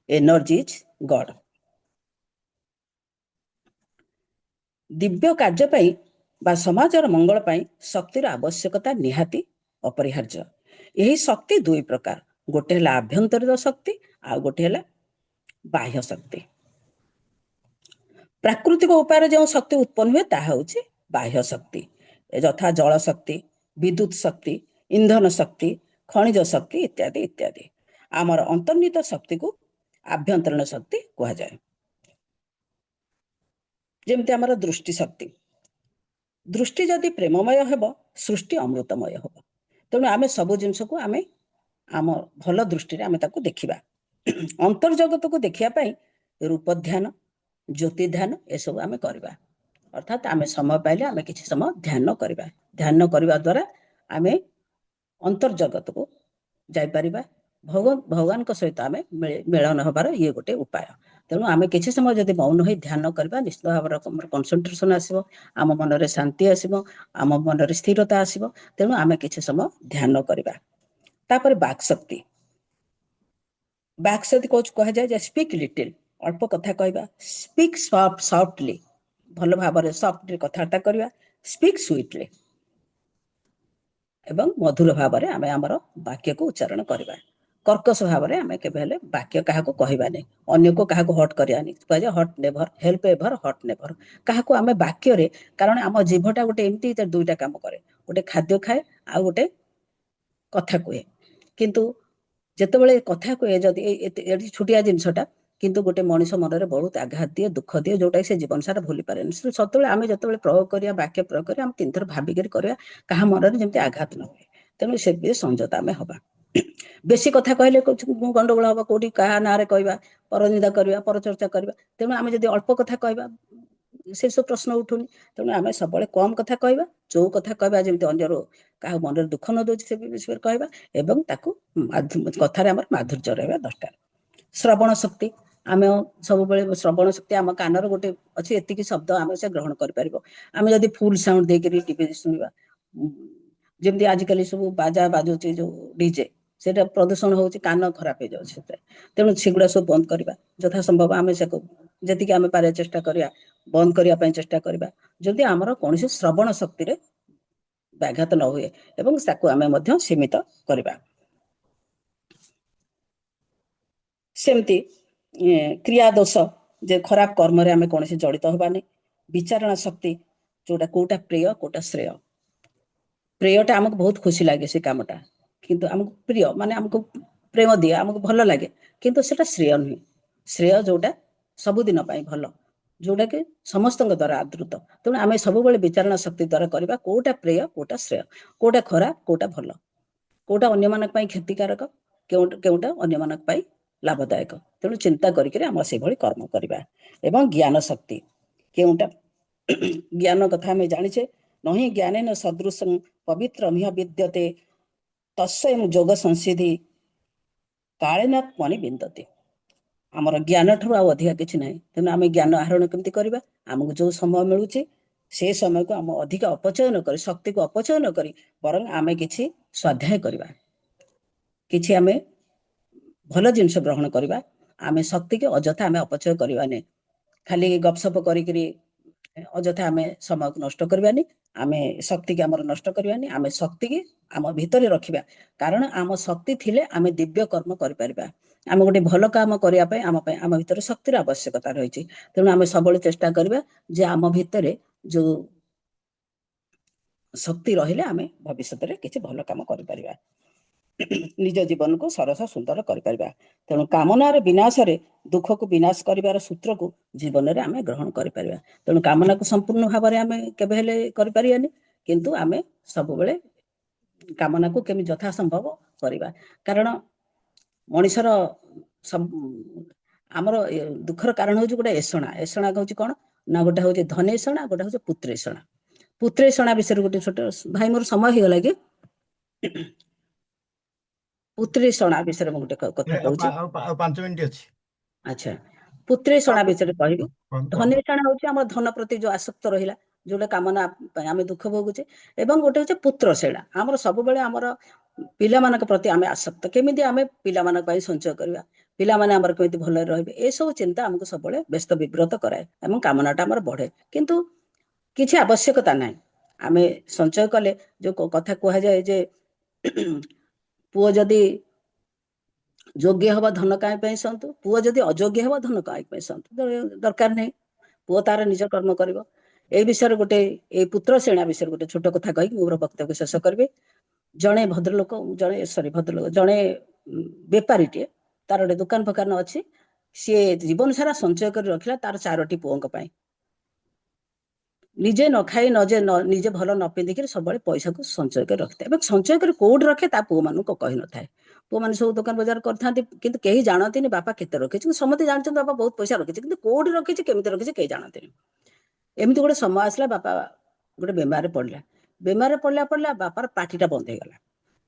ଏନର୍ଜି ଇଜ୍ ଗଡ୍। ଦିବ୍ୟ କାର୍ଯ୍ୟ ପାଇଁ ବା ସମାଜର ମଙ୍ଗଳ ପାଇଁ ଶକ୍ତିର ଆବଶ୍ୟକତା ନିହାତି ଅପରିହାର୍ଯ୍ୟ। ଏହି ଶକ୍ତି ଦୁଇ ପ୍ରକାର, ଗୋଟେ ହେଲା ଆଭ୍ୟନ୍ତରୀଣ ଶକ୍ତି, ଆଉ ଗୋଟେ ହେଲା ବାହ୍ୟ ଶକ୍ତି। ପ୍ରାକୃତିକ ଉପାୟରେ ଯେଉଁ ଶକ୍ତି ଉତ୍ପନ୍ନ ହୁଏ ତାହା ହେଉଛି ବାହ୍ୟ ଶକ୍ତି, ଯଥା ଜଳ ଶକ୍ତି, ବିଦ୍ୟୁତ ଶକ୍ତି, ଇନ୍ଧନ ଶକ୍ତି, ଖଣିଜ ଶକ୍ତି ଇତ୍ୟାଦି ଇତ୍ୟାଦି। ଆମର ଅନ୍ତର୍ନିହିତ ଶକ୍ତିକୁ ଆଭ୍ୟନ୍ତରୀଣ ଶକ୍ତି କୁହାଯାଏ। ଯେମିତି ଆମର ଦୃଷ୍ଟି ଶକ୍ତି। ଦୃଷ୍ଟି ଯଦି ପ୍ରେମମୟ ହେବ, ସୃଷ୍ଟି ଅମୃତମୟ ହେବ। ତେଣୁ ଆମେ ସବୁ ଜିନିଷକୁ ଆମେ ଆମ ଭଲ ଦୃଷ୍ଟିରେ ଆମେ ତାକୁ ଦେଖିବା। ଅନ୍ତର୍ଜଗତକୁ ଦେଖିବା ପାଇଁ ରୂପ ଧ୍ୟାନ, ଜ୍ୟୋତି ଧ୍ୟାନ ଏସବୁ ଆମେ କରିବା। ଅର୍ଥାତ୍ ଆମେ ସମୟ ପାଇଲେ ଆମେ କିଛି ସମୟ ଧ୍ୟାନ କରିବା। ଧ୍ୟାନ କରିବା ଦ୍ୱାରା ଆମେ ଅନ୍ତର୍ଜଗତକୁ ଯାଇପାରିବା। ଭଗବାନଙ୍କ ସହିତ ଆମେ ମିଳନ ହେବାର ଇଏ ଗୋଟେ ଉପାୟ। ତେଣୁ ଆମେ କିଛି ସମୟ ଯଦି ମୌନ ହୋଇ ଧ୍ୟାନ କରିବା, ନିଶ୍ଚିତ ଭାବରେ ଆମର କନସେଣ୍ଟ୍ରେସନ୍ ଆସିବ, ଆମ ମନରେ ଶାନ୍ତି ଆସିବ, ଆମ ମନରେ ସ୍ଥିରତା ଆସିବ। ତେଣୁ ଆମେ କିଛି ସମୟ ଧ୍ୟାନ କରିବା। ତାପରେ ବାକ୍ ଶକ୍ତି। ବାକ୍ ଶକ୍ତି କୁହାଯାଏ ଯେ ସ୍ପିକ୍ ଲିଟିଲ୍, ଅଳ୍ପ କଥା କହିବା। ସ୍ପିକ୍ ସଫ୍ଟଲି, ଭଲ ଭାବରେ ସଫ୍ଟଲି କଥାବାର୍ତ୍ତା କରିବା। ସ୍ପିକ୍ ସୁଇଟଲି, ଏବଂ ମଧୁର ଭାବରେ ଆମେ ଆମର ବାକ୍ୟକୁ ଉଚ୍ଚାରଣ କରିବା। କର୍କଶ ଭାବରେ ଆମେ କେବେ ହେଲେ ବାକ୍ୟ କାହାକୁ କହିବାନି, ଅନ୍ୟକୁ କାହାକୁ ହଟ୍ କରିବାନି। କୁହାଯାଏ hot never, help ever, hot never. କାହାକୁ ଆମେ ବାକ୍ୟରେ, କାରଣ ଆମ ଜିଭଟା ଗୋଟେ ଏମିତି ଦୁଇଟା କାମ କରେ, ଗୋଟେ ଖାଦ୍ୟ ଖାଏ ଆଉ ଗୋଟେ କଥା କୁହେ। କିନ୍ତୁ ଯେତେବେଳେ କଥା କୁହେ, ଯଦି ଏଠି ଛୋଟିଆ ଜିନିଷଟା, କିନ୍ତୁ ଗୋଟେ ମଣିଷ ମନରେ ବହୁତ ଆଘାତ ଦିଏ, ଦୁଃଖ ଦିଏ, ଯୋଉଟାକି ସେ ଜୀବନ ସାରା ଭୁଲି ପାରେନି। ସେତେବେଳେ ଆମେ ଯେତେବେଳେ ପ୍ରୟୋଗ କରିବା, ବାକ୍ୟ ପ୍ରୟୋଗ କରିବା, ଆମେ ତିନିଥର ଭାବିକରି କରିବା, କାହା ମନରେ ଯେମିତି ଆଘାତ ନ ହୁଏ। ତେଣୁ ସେ ସଂଯତ ଆମେ ହବା। ବେଶୀ କଥା କହିଲେ ଗଣ୍ଡଗୋଳ ହବ, କୋଉଠି କାହା ନାଁରେ କହିବା, ପରନିନ୍ଦା କରିବା, ପରଚର୍ଚ୍ଚା କରିବା। ତେଣୁ ଆମେ ଯଦି ଅଳ୍ପ କଥା କହିବା ସେସବୁ ପ୍ରଶ୍ନ ଉଠୁନି। ତେଣୁ ଆମେ ସବୁବେଳେ କମ୍ କଥା କହିବା, ଯୋଉ କଥା କହିବା ଯେମିତି ଅନ୍ୟର କାହା ମନରେ ଦୁଃଖ ନ ଦଉଛି ସେ ବିଷୟରେ କହିବା, ଏବଂ ତାକୁ କଥାରେ ଆମର ମାଧୁର୍ଯ୍ୟ ରହିବା ଦରକାର। ଶ୍ରବଣ ଶକ୍ତି, ଆମେ ସବୁବେଳେ ଶ୍ରବଣ ଶକ୍ତି ଆମ କାନର ଗୋଟେ ଅଛି, ଏତିକି ଶବ୍ଦ ଆମେ ସେ ଗ୍ରହଣ କରିପାରିବ। ଆମେ ଯଦି ଫୁଲ ସାଉଣ୍ଡ ଦେଇକରି ଟିଭି ଶୁଣିବା, ଯେମିତି ଆଜିକାଲି ସବୁ ବାଜା ବାଜୁଛି ଯୋଉ ଡିଜେ, ସେଇଟା ପ୍ରଦୂଷଣ ହଉଛି, କାନ ଖରାପ ହେଇଯାଉଛି ସେଥିରେ। ତେଣୁ ସେଗୁଡ଼ା ସବୁ ବନ୍ଦ କରିବା ଯଥା ସମ୍ଭବ। ଆମେ ଯେତିକି ଆମେ ପାରିବା ଚେଷ୍ଟା କରିବା ବନ୍ଦ କରିବା ପାଇଁ ଚେଷ୍ଟା କରିବା, ଯଦି ଆମର କୌଣସି ଶ୍ରବଣ ଶକ୍ତିରେ ବ୍ୟାଘାତ ନ ହୁଏ, ଏବଂ ତାକୁ ଆମେ ମଧ୍ୟ ସୀମିତ କରିବା। ସେମିତି କ୍ରିୟା ଦୋଷ, ଯେ ଖରାପ କର୍ମରେ ଆମେ କୌଣସି ଜଡ଼ିତ ହେବାନି। ବିଚାରଣା ଶକ୍ତି, ଯୋଉଟା କୋଉଟା ପ୍ରିୟ କୋଉଟା ଶ୍ରେୟ। ପ୍ରେୟଟା ଆମକୁ ବହୁତ ଖୁସି ଲାଗେ ସେ କାମଟା, କିନ୍ତୁ ଆମକୁ ପ୍ରିୟ ମାନେ ଆମକୁ ପ୍ରେମ ଦିଏ, ଆମକୁ ଭଲ ଲାଗେ, କିନ୍ତୁ ସେଟା ଶ୍ରେୟ ନୁହେଁ। ଶ୍ରେୟ ଯୋଉଟା ସବୁଦିନ ପାଇଁ ଭଲ, ଯୋଉଟା କି ସମସ୍ତଙ୍କ ଦ୍ୱାରା ଆଦୃତ। ତେଣୁ ଆମେ ସବୁବେଳେ ବିଚାରଣା ଶକ୍ତି ଦ୍ୱାରା କରିବା କୋଉଟା ପ୍ରେୟ କୋଉଟା ଶ୍ରେୟ, କୋଉଟା ଖରାପ କୋଉଟା ଭଲ, କୋଉଟା ଅନ୍ୟମାନଙ୍କ ପାଇଁ କ୍ଷତିକାରକ, କେଉଁଟା ଅନ୍ୟମାନଙ୍କ ପାଇଁ ଲାଭଦାୟକ। ତେଣୁ ଚିନ୍ତା କରିକିରି ଆମର ସେଇଭଳି କର୍ମ କରିବା। ଏବଂ ଜ୍ଞାନ ଶକ୍ତି, କେଉଁଟା ଜ୍ଞାନ କଥା ଆମେ ଜାଣିଛେ, ନହିଁ ଜ୍ଞାନେନ ସଦୃଶଂ ପବିତ୍ରମିହ ବିଦ୍ୟତେ ତସ୍ୟ ଯୋଗ ସଂସିଧି କାଳେନ ତ୍ୱନି ବିନ୍ଦତି। ଆମର ଜ୍ଞାନ ଠାରୁ ଆଉ ଅଧିକା କିଛି ନାହିଁ। ତେଣୁ ଆମେ ଜ୍ଞାନ ଆହରଣ କେମିତି କରିବା? ଆମକୁ ଯୋଉ ସମୟ ମିଳୁଛି ସେ ସମୟକୁ ଆମେ ଅଧିକ ଅପଚୟ ନ କରି, ଶକ୍ତିକୁ ଅପଚୟ ନ କରି, ବରଂ ଆମେ କିଛି ସ୍ୱାଧ୍ୟାୟ କରିବା, କିଛି ଆମେ ଭଲ ଜିନିଷ ଗ୍ରହଣ କରିବା। ଆମେ ଶକ୍ତିକି ଅଯଥା ଆମେ ଅପଚୟ କରିବାନି, ଖାଲି ଗପସପ କରିକିରି ଅଯଥା ଆମେ ସମୟକୁ ନଷ୍ଟ କରିବାନି। ଆମେ ଶକ୍ତିକି ଆମର ନଷ୍ଟ କରିବାନି, ଆମେ ଶକ୍ତିକି ଆମ ଭିତରେ ରଖିବା। କାରଣ ଆମ ଶକ୍ତି ଥିଲେ ଆମେ ଦିବ୍ୟ କର୍ମ କରିପାରିବା। ଆମେ ଗୋଟେ ଭଲ କାମ କରିବା ପାଇଁ ଆମ ଭିତରେ ଶକ୍ତିର ଆବଶ୍ୟକତା ରହିଛି। ତେଣୁ ଆମେ ସବୁବେଳେ ଚେଷ୍ଟା କରିବା ଯେ ଆମ ଭିତରେ ଯୋଉ ଶକ୍ତି ରହିଲେ ଆମେ ଭବିଷ୍ୟତରେ କିଛି ଭଲ କାମ କରିପାରିବା, ନିଜ ଜୀବନକୁ ସରସ ସୁନ୍ଦର କରିପାରିବା। ତେଣୁ କାମନାର ବିନାଶରେ ଦୁଃଖକୁ ବିନାଶ କରିବାର ସୂତ୍ରକୁ ଜୀବନରେ ଆମେ ଗ୍ରହଣ କରିପାରିବା। ତେଣୁ କାମନାକୁ ସମ୍ପୂର୍ଣ୍ଣ ଭାବରେ ଆମେ କେବେ ହେଲେ କରିପାରିବାନି, କିନ୍ତୁ ଆମେ ସବୁବେଳେ କାମନାକୁ କେମିତି ଯଥାସମ୍ଭବ କରିବା। କାରଣ ମଣିଷର ଆମର ଦୁଃଖର କାରଣ ହଉଛି ଗୋଟେ ଏଷଣା। ଏଷଣା ହଉଛି କଣ ନା, ଗୋଟେ ହଉଛି ଧନେଷଣା, ଗୋଟେ ହଉଛି ପୁତ୍ରେଷଣା। ପୁତ୍ରେଷଣା ବିଷୟରେ ଗୋଟେ ଛୋଟ, ଭାଇ ମୋର ସମୟ ହେଇଗଲା କି? ପୁତ୍ରେଷଣା ବିଷୟରେ ମୁଁ ଗୋଟେ କଥା କହୁଛି। ଆଉ 5 ମିନିଟ ଅଛି। ଆଚ୍ଛା, ପୁତ୍ରେଷଣା ବିଷୟରେ କହିବି। କୁହନ୍ତୁ। ଧନେଷଣା ହଉଛି ଆମର ଧନ ପ୍ରତି ଯୋଉ ଆସକ୍ତ ରହିଲା, ଯୋଉଟା କାମନା ପାଇଁ ଆମେ ଦୁଃଖ ଭୋଗୁଛେ। ଏବଂ ଗୋଟେ ହଉଛି ପୁତ୍ରଷେଣା, ଆମର ସବୁବେଳେ ଆମର ପିଲାମାନଙ୍କ ପ୍ରତି ଆମେ ଆସକ୍ତ, କେମିତି ଆମେ ପିଲାମାନଙ୍କ ପାଇଁ ସଞ୍ଚୟ କରିବା, ପିଲାମାନେ ଆମର କେମିତି ଭଲରେ ରହିବେ, ଏସବୁ ଚିନ୍ତା ଆମକୁ ସବୁବେଳେ ବ୍ୟସ୍ତ ବିବ୍ରତ କରାଏ ଏବଂ କାମନାଟା ଆମର ବଢେ। କିନ୍ତୁ କିଛି ଆବଶ୍ୟକତା ନାହିଁ। ଆମେ ସଞ୍ଚୟ କଲେ, ଯୋଉ କଥା କୁହାଯାଏ ଯେ ପୁଅ ଯଦି ଯୋଗ୍ୟ ହବ ଧନ କାହିଁ ପାଇଁ ସନ୍ତୁ, ପୁଅ ଯଦି ଅଯୋଗ୍ୟ ହବ ଧନ କାହିଁ ପାଇଁ ସନ୍ତୁ, ଦରକାର ନାହିଁ। ପୁଅ ତାର ନିଜ କର୍ମ କରିବ। ଏଇ ବିଷୟରେ ଗୋଟେ, ଏଇ ପୁତ୍ରଷେଣା ବିଷୟରେ ଗୋଟେ ଛୋଟ କଥା କହିକି ମୋର ବକ୍ତବ୍ୟ ଶେଷ କରିବି। ଜଣେ ଭଦ୍ରଲୋକ, ଜଣେ ବେପାରୀଟିଏ, ତାର ଗୋଟେ ଦୋକାନ ଫୋକାନ ଅଛି। ସିଏ ଜୀବନ ସାରା ସଞ୍ଚୟ କରି ରଖିଲା ତାର 4ଟି ପୁଅଙ୍କ ପାଇଁ। ନିଜେ ନ ଖାଇ ନିଜେ ଭଲ ନ ପିନ୍ଧିକିରି ସବୁବେଳେ ପଇସାକୁ ସଞ୍ଚୟ କରି ରଖିଥାଏ। ଏବଂ ସଞ୍ଚୟ କରି କୋଉଠି ରଖେ ତା ପୁଅମାନଙ୍କୁ କହିନଥାଏ। ପୁଅମାନେ ସବୁ ଦୋକାନ ବଜାର କରିଥାନ୍ତି, କିନ୍ତୁ କେହି ଜାଣନ୍ତିନି ବାପା କେତେ ରଖିଛି। ସମସ୍ତେ ଜାଣିଛନ୍ତି ବାପା ବହୁତ ପଇସା ରଖିଛି, କିନ୍ତୁ କୋଉଠି ରଖିଛି କେମିତି ରଖିଛି କେହି ଜାଣନ୍ତିନି। ଏମିତି ଗୋଟେ ସମୟ ଆସିଲା, ବାପା ଗୋଟେ ବେମାରରେ ପଡ଼ିଲା। ବେମାରରେ ପଡ଼ିଲା ବାପାର ପାଟିଟା ବନ୍ଦ ହେଇଗଲା,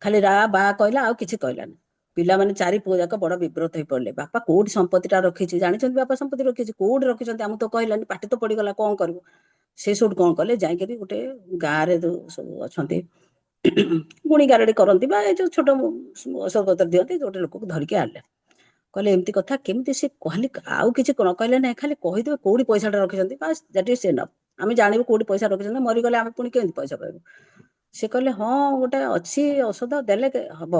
ଖାଲି ରା ବା କହିଲା, ଆଉ କିଛି କହିଲାନି। ପିଲାମାନେ 4 ପୁଅ ଯାକ ବଡ ବିବ୍ରତ ହେଇ ପଡିଲେ। ବାପା କୋଉଠି ସମ୍ପତ୍ତିଟା ରଖିଛି ଜାଣିଛନ୍ତି, ବାପା ସମ୍ପତ୍ତି ରଖିଛି କୋଉଠି ରଖିଛନ୍ତି ଆମକୁ ତ କହିଲାନି, ପାଟି ତ ପଡିଗଲା, କଣ କରିବୁ? ସେ ସବୁ କଣ କଲେ, ଯାଇକିରି ଗୋଟେ ଗାଁରେ ଯୋଉ ସବୁ ଅଛନ୍ତି ଗୁଣି ଗାରେଡି କରନ୍ତି ବା ଏଇ ଯୋଉ ଛୋଟ ଔଷଧ ପତ୍ର ଦିଅନ୍ତି, ଗୋଟେ ଲୋକକୁ ଧରିକି ଆଣିଲେ। କହିଲେ ଏମିତି କଥା, କେମିତି? ସେ କହିଲେ ଆଉ କିଛି ନ କହିଲେ ନାହିଁ, ଖାଲି କହିଦେବେ କୋଉଠି ପଇସାଟା ରଖିଛନ୍ତି, ବାସ୍ ଦ୍ୟାଟ୍ ଇଜ୍ ଏନଫ୍। ଆମେ ଜାଣିବୁ କୋଉଠି ପଇସା ରଖିଛନ୍ତି, ମରିଗଲେ ଆମେ ପୁଣି କେମିତି ପଇସା ପାଇବୁ? ସେ କହିଲେ ହଁ ଗୋଟେ ଅଛି ଔଷଧ, ଦେଲେ ହବ,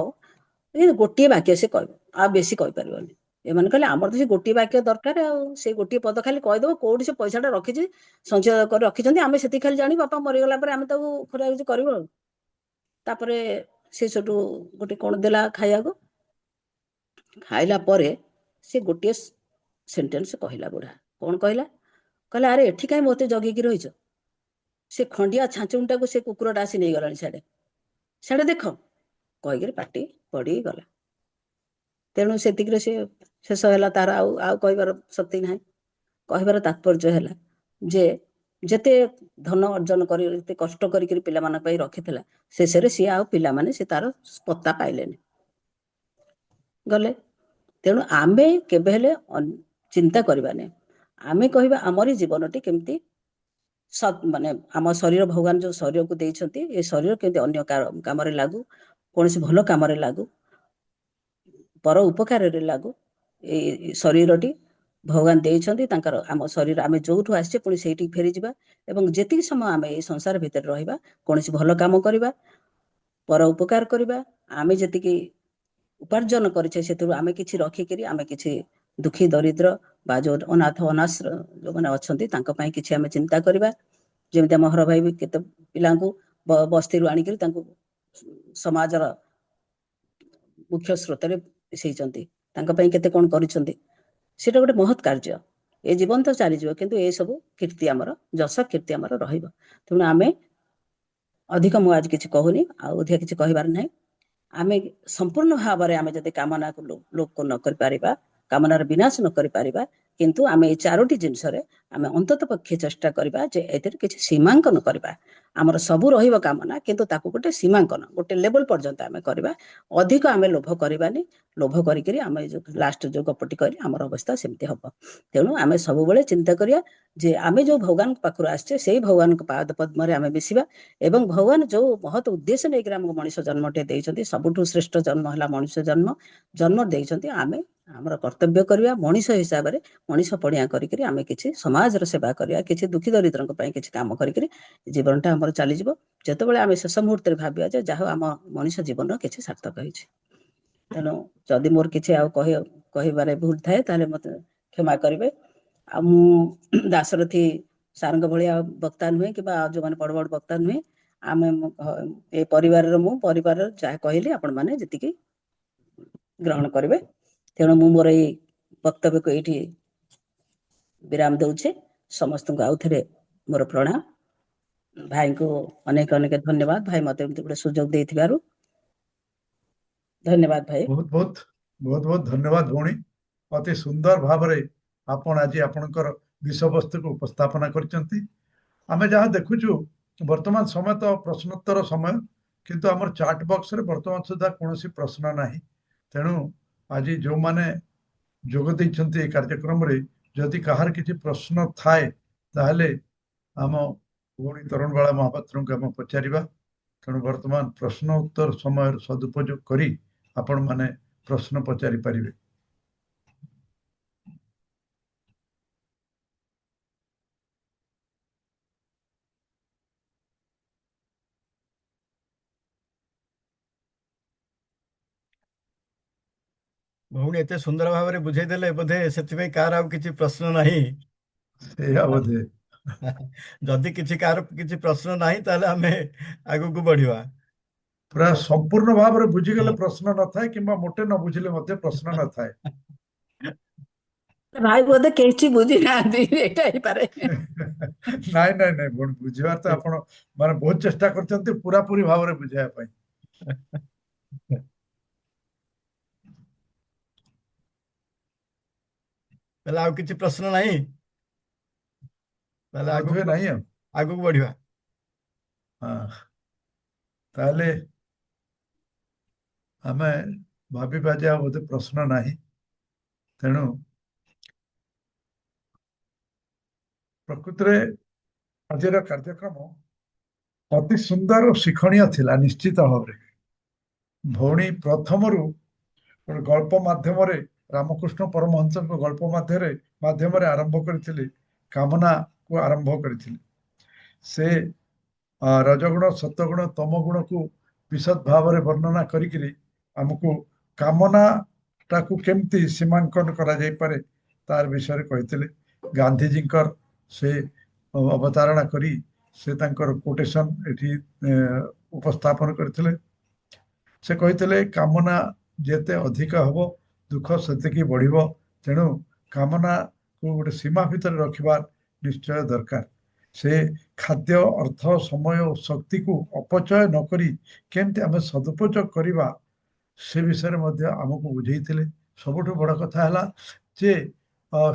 ଗୋଟିଏ ବାକ୍ୟ ସେ କହିବ, ଆଉ ବେଶୀ କହିପାରିବନି। ଏମାନେ କହିଲେ ଆମର ତ ସେ ଗୋଟିଏ ବାକ୍ୟ ଦରକାର, ଆଉ ସେଇ ଗୋଟିଏ ପଦ ଖାଲି କହିଦବ କୋଉଠି ସେ ପଇସାଟା ରଖିଛି, ସଞ୍ଚୟ କରି ରଖିଛନ୍ତି, ଆମେ ସେତିକି ଖାଲି ଜାଣି, ବାପା ମରିଗଲା ପରେ ଆମେ ତାକୁ ଖୋରା କିଛି କରିବୁ ଆଉ। ତାପରେ ସେ ସେଠୁ ଗୋଟେ କଣ ଦେଲା ଖାଇବାକୁ, ଖାଇଲା ପରେ ସେ ଗୋଟିଏ ସେଣ୍ଟେନ୍ସ କହିଲା। ବୁଢା କଣ କହିଲା? କହିଲା ଆରେ ଏଠି କାହିଁ ମତେ ଜଗିକି ରହିଛ? ସେ ଖଣ୍ଡିଆ ଛାଞ୍ଚୁଣିଟାକୁ ସେ କୁକୁରଟା ଆସି ନେଇଗଲାଣି, ସିଆଡେ ଦେଖ, କହିକିରି ପାଟି ପଡ଼ିଗଲା। ତେଣୁ ସେତିକିରେ ସେ ଶେଷ ହେଲା, ତାର ଆଉ କହିବାର ଶକ୍ତି ନାହିଁ। କହିବାର ତାତ୍ପର୍ଯ୍ୟ ହେଲା ଯେ ଯେତେ ଧନ ଅର୍ଜନ କରି ଏତେ କଷ୍ଟ କରିକିରି ପିଲାମାନଙ୍କ ପାଇଁ ରଖିଥିଲା, ଶେଷରେ ସିଏ ଆଉ ପିଲାମାନେ ସେ ତାର ପତ୍ତା ପାଇଲେନି, ଗଲେ। ତେଣୁ ଆମେ କେବେ ହେଲେ ଚିନ୍ତା କରିବାନି। ଆମେ କହିବା ଆମରି ଜୀବନଟି କେମିତି ମାନେ ଆମ ଶରୀର, ଭଗବାନ ଯେଉଁ ଶରୀରକୁ ଦେଇଛନ୍ତି, ଏ ଶରୀର କେମିତି ଅନ୍ୟ କାମରେ ଲାଗୁ, କୌଣସି ଭଲ କାମରେ ଲାଗୁ, ପର ଉପକାରରେ ଲାଗୁ। ଏଇ ଶରୀରଟି ଭଗବାନ ଦେଇଛନ୍ତି, ତାଙ୍କର ଆମ ଶରୀର, ଆମେ ଯୋଉଠୁ ଆସିଛେ ପୁଣି ସେଇଠିକି ଫେରିଯିବା। ଏବଂ ଯେତିକି ସମୟ ଆମେ ଏଇ ସଂସାର ଭିତରେ ରହିବା, କୌଣସି ଭଲ କାମ କରିବା, ପର ଉପକାର କରିବା। ଆମେ ଯେତିକି ଉପାର୍ଜନ କରିଛେ ସେଥିରୁ ଆମେ କିଛି ରଖିକିରି ଆମେ କିଛି ଦୁଃଖୀ ଦରିଦ୍ର ବା ଯେଉଁ ଅନାଥ ଅନାଶ୍ର ଯେଉଁମାନେ ଅଛନ୍ତି ତାଙ୍କ ପାଇଁ କିଛି ଆମେ ଚିନ୍ତା କରିବା। ଯେମିତି ଆମ ହର ଭାଇ ବି କେତେ ପିଲାଙ୍କୁ ବସ୍ତିରୁ ଆଣିକିରି ତାଙ୍କୁ ସମାଜର ମୁଖ୍ୟ ସ୍ରୋତରେ ମିଶେଇଛନ୍ତି, ତାଙ୍କ ପାଇଁ କେତେ କ'ଣ କରିଛନ୍ତି। ସେଇଟା ଗୋଟେ ମହତ୍ କାର୍ଯ୍ୟ। ଏ ଜୀବନ ତ ଚାଲିଯିବ, କିନ୍ତୁ ଏସବୁ କୀର୍ତ୍ତି ଆମର, ଯଶ କୀର୍ତ୍ତି ଆମର ରହିବ। ତେଣୁ ଆମେ ଅଧିକ, ମୁଁ ଆଜି କିଛି କହୁନି, ଆଉ ଅଧିକ କିଛି କହିବାର ନାହିଁ। ଆମେ ସମ୍ପୂର୍ଣ୍ଣ ଭାବରେ ଆମେ ଯଦି କାମନାକୁ ଲୋପ ନ କରିପାରିବା, କାମନାର ବିନାଶ ନ କରିପାରିବା, କିନ୍ତୁ ଆମେ ଏଇ ଚାରୋଟି ଜିନିଷରେ ଆମେ ଅନ୍ତତଃ ପକ୍ଷେ ଚେଷ୍ଟା କରିବା ଯେ ଏଥିରେ କିଛି ସୀମାଙ୍କନ କରିବା। ଆମର ସବୁ ରହିବ କାମନା, କିନ୍ତୁ ତାକୁ ଗୋଟେ ସୀମାଙ୍କନ, ଗୋଟେ ଲେବଲ ପର୍ଯ୍ୟନ୍ତ ଆମେ କରିବା। ଅଧିକ ଆମେ ଲୋଭ କରିବାନି। ଲୋଭ କରିକିରି ଆମେ ଲାଷ୍ଟ ଯେଉଁ ଗପଟି କହିଲେ ଆମର ଅବସ୍ଥା ସେମିତି ହେବ। ତେଣୁ ଆମେ ସବୁବେଳେ ଚିନ୍ତା କରିବା ଯେ ଆମେ ଯେଉଁ ଭଗବାନଙ୍କ ପାଖରୁ ଆସିଛେ ସେଇ ଭଗବାନଙ୍କ ପାଦ ପଦ୍ମରେ ଆମେ ମିଶିବା। ଏବଂ ଭଗବାନ ଯେଉଁ ମହତ୍ ଉଦ୍ଦେଶ୍ୟ ନେଇକରି ଆମକୁ ମଣିଷ ଜନ୍ମଟେ ଦେଇଛନ୍ତି, ସବୁଠୁ ଶ୍ରେଷ୍ଠ ଜନ୍ମ ହେଲା ମଣିଷ ଜନ୍ମ ଦେଇଛନ୍ତି। ଆମେ ଆମର କର୍ତ୍ତବ୍ୟ କରିବା ମଣିଷ ହିସାବରେ, ମଣିଷ ପଣିଆ କରିକିରି ଆମେ କିଛି ସମାଜର ସେବା କରିବା, କିଛି ଦୁଃଖୀ ଦରିଦ୍ରଙ୍କ ପାଇଁ କିଛି କାମ କରିକିରି ଜୀବନଟା ଆମର ଚାଲିଯିବ। ଯେତେବେଳେ ଆମେ ଶେଷ ମୁହୂର୍ତ୍ତରେ ଭାବିବା ଯେ ଯାହା ଆମ ମଣିଷ ଜୀବନର କିଛି ସାର୍ଥକ ହେଇଛି। ତେଣୁ ଯଦି ମୋର କିଛି ଆଉ କହିବାରେ ଭୁଲ ଥାଏ ତାହେଲେ ମୋତେ କ୍ଷମା କରିବେ। ଆଉ ମୁଁ ଦାଶରଥୀ ସାରଙ୍କ ଭଳିଆ ବକ୍ତା ନୁହେଁ, କିମ୍ବା ଯେଉଁମାନେ ବଡ଼ ବଡ଼ ବକ୍ତା ନୁହେଁ। ଆମେ ଏ ପରିବାରର, ମୁଁ ପରିବାରର ଯାହା କହିଲି ଆପଣମାନେ ଯେତିକି ଗ୍ରହଣ କରିବେ। ତେଣୁ ମୁଁ ମୋର ଏଇ ବକ୍ତବ୍ୟକୁ ଏଇଠି ବିରାମ ଦେଉଛି। ସମସ୍ତଙ୍କୁ ଆଉଥରେ ମୋର ପ୍ରଣାମ। ଭାଇଙ୍କୁ ଅନେକ ଅନେକ ଧନ୍ୟବାଦ। ଭାଇ ମୋତେ ଏମିତି ଗୋଟେ ସୁଯୋଗ ଦେଇଥିବାରୁ ଧନ୍ୟବାଦ ଭାଇ। ବହୁତ ବହୁତ ବହୁତ ବହୁତ ଧନ୍ୟବାଦ ଭଉଣୀ। ଅତି ସୁନ୍ଦର ଭାବରେ ଆପଣ ଆଜି ଆପଣଙ୍କର ବିଷୟବସ୍ତୁକୁ ଉପସ୍ଥାପନା କରିଛନ୍ତି। ଆମେ ଯାହା ଦେଖୁଛୁ ବର୍ତ୍ତମାନ ସମୟ ତ ପ୍ରଶ୍ନୋତ୍ତର ସମୟ, କିନ୍ତୁ ଆମର ଚାଟ୍ ବକ୍ସରେ ବର୍ତ୍ତମାନ ସୁଦ୍ଧା କୌଣସି ପ୍ରଶ୍ନ ନାହିଁ। ତେଣୁ ଆଜି ଯେଉଁମାନେ ଯୋଗ ଦେଇଛନ୍ତି ଏ କାର୍ଯ୍ୟକ୍ରମରେ, ଯଦି କାହାର କିଛି ପ୍ରଶ୍ନ ଥାଏ ତାହେଲେ ଆମ ଭଉଣୀ ତରୁଣବାଳା ମହାପାତ୍ରଙ୍କୁ ଆମେ ପଚାରିବା। ତେଣୁ ବର୍ତ୍ତମାନ ପ୍ରଶ୍ନ ଉତ୍ତର ସମୟର ସଦୁପଯୋଗ କରି ଆପଣମାନେ ପ୍ରଶ୍ନ ପଚାରି ପାରିବେ। ଭଉଣୀ ଏତେ ସୁନ୍ଦର ଭାବରେ ବୁଝେଇଦେଲେ, ବୋଧେ ସେଥିପାଇଁ କାହାର ଆଉ କିଛି ପ୍ରଶ୍ନ ନାହିଁ। ସେଇଆ ବୋଧେ। ଯଦି କାହାର କିଛି ପ୍ରଶ୍ନ ନାହିଁ ତାହେଲେ ଆମେ ଆଗକୁ ବଢିବା। ପୁରା ସମ୍ପୂର୍ଣ୍ଣ ଭାବରେ ବୁଝିଗଲେ ପ୍ରଶ୍ନ ନଥାଏ, କିମ୍ବା ମୋଟେ ନ ବୁଝିଲେ ମଧ୍ୟ ପ୍ରଶ୍ନ ନଥାଏ। ଭାଇ ବୋଧେ କିଛି ବୁଝି ନାହାନ୍ତି, ଏଇଟା ହେଇପାରେ। ନାଇଁ ନାଇଁ ନାଇଁ ଭଉଣୀ, ବୁଝିବାର ତ ଆପଣ ମାନେ ବହୁତ ଚେଷ୍ଟା କରିଛନ୍ତି ପୁରାପୁରି ଭାବରେ ବୁଝାଇବା ପାଇଁ। ତାହେଲେ ଆଉ କିଛି ପ୍ରଶ୍ନ ନାହିଁ, ତାହେଲେ ବୋଧହୁଏ ନାହିଁ ଆଉ। ଆଗକୁ ବଢିବା। ହଁ, ତାହେଲେ ଆମେ ଭାବିବା ଯେ ଆଉ ବୋଧେ ପ୍ରଶ୍ନ ନାହିଁ। ତେଣୁ ପ୍ରକୃତରେ ଆଜିର କାର୍ଯ୍ୟକ୍ରମ ଅତି ସୁନ୍ଦର ଓ ଶିକ୍ଷଣୀୟ ଥିଲା ନିଶ୍ଚିତ ଭାବରେ। ଭଉଣୀ ପ୍ରଥମରୁ ଗୋଟେ ଗଳ୍ପ ମାଧ୍ୟମରେ, ରାମକୃଷ୍ଣ ପରମହଂସଙ୍କ ଗଳ୍ପ ମାଧ୍ୟମରେ ଆରମ୍ଭ କରିଥିଲେ, କାମନାକୁ ଆରମ୍ଭ କରିଥିଲେ। ସେ ରଜଗୁଣ, ସତ୍ୱଗୁଣ, ତମ ଗୁଣକୁ ବିଶଦ ଭାବରେ ବର୍ଣ୍ଣନା କରିକିରି ଆମକୁ କାମନାଟାକୁ କେମିତି ସୀମାଙ୍କନ କରାଯାଇପାରେ ତାର ବିଷୟରେ କହିଥିଲେ। ଗାନ୍ଧିଜୀଙ୍କର ସେ ଅବତାରଣା କରି ସେ ତାଙ୍କର କୋଟେସନ ଏଠି ଉପସ୍ଥାପନ କରିଥିଲେ। ସେ କହିଥିଲେ କାମନା ଯେତେ ଅଧିକ ହବ ଦୁଃଖ ସେତିକି ବଢିବ। ତେଣୁ କାମନାକୁ ଗୋଟେ ସୀମା ଭିତରେ ରଖିବା ନିଶ୍ଚୟ ଦରକାର। ସେ ଖାଦ୍ୟ ଅର୍ଥ ସମୟ ଓ ଶକ୍ତିକୁ ଅପଚୟ ନ କରି କେମିତି ଆମେ ସଦୁପଯୋଗ କରିବା ସେ ବିଷୟରେ ମଧ୍ୟ ଆମକୁ ବୁଝେଇଥିଲେ। ସବୁଠୁ ବଡ଼ କଥା ହେଲା ଯେ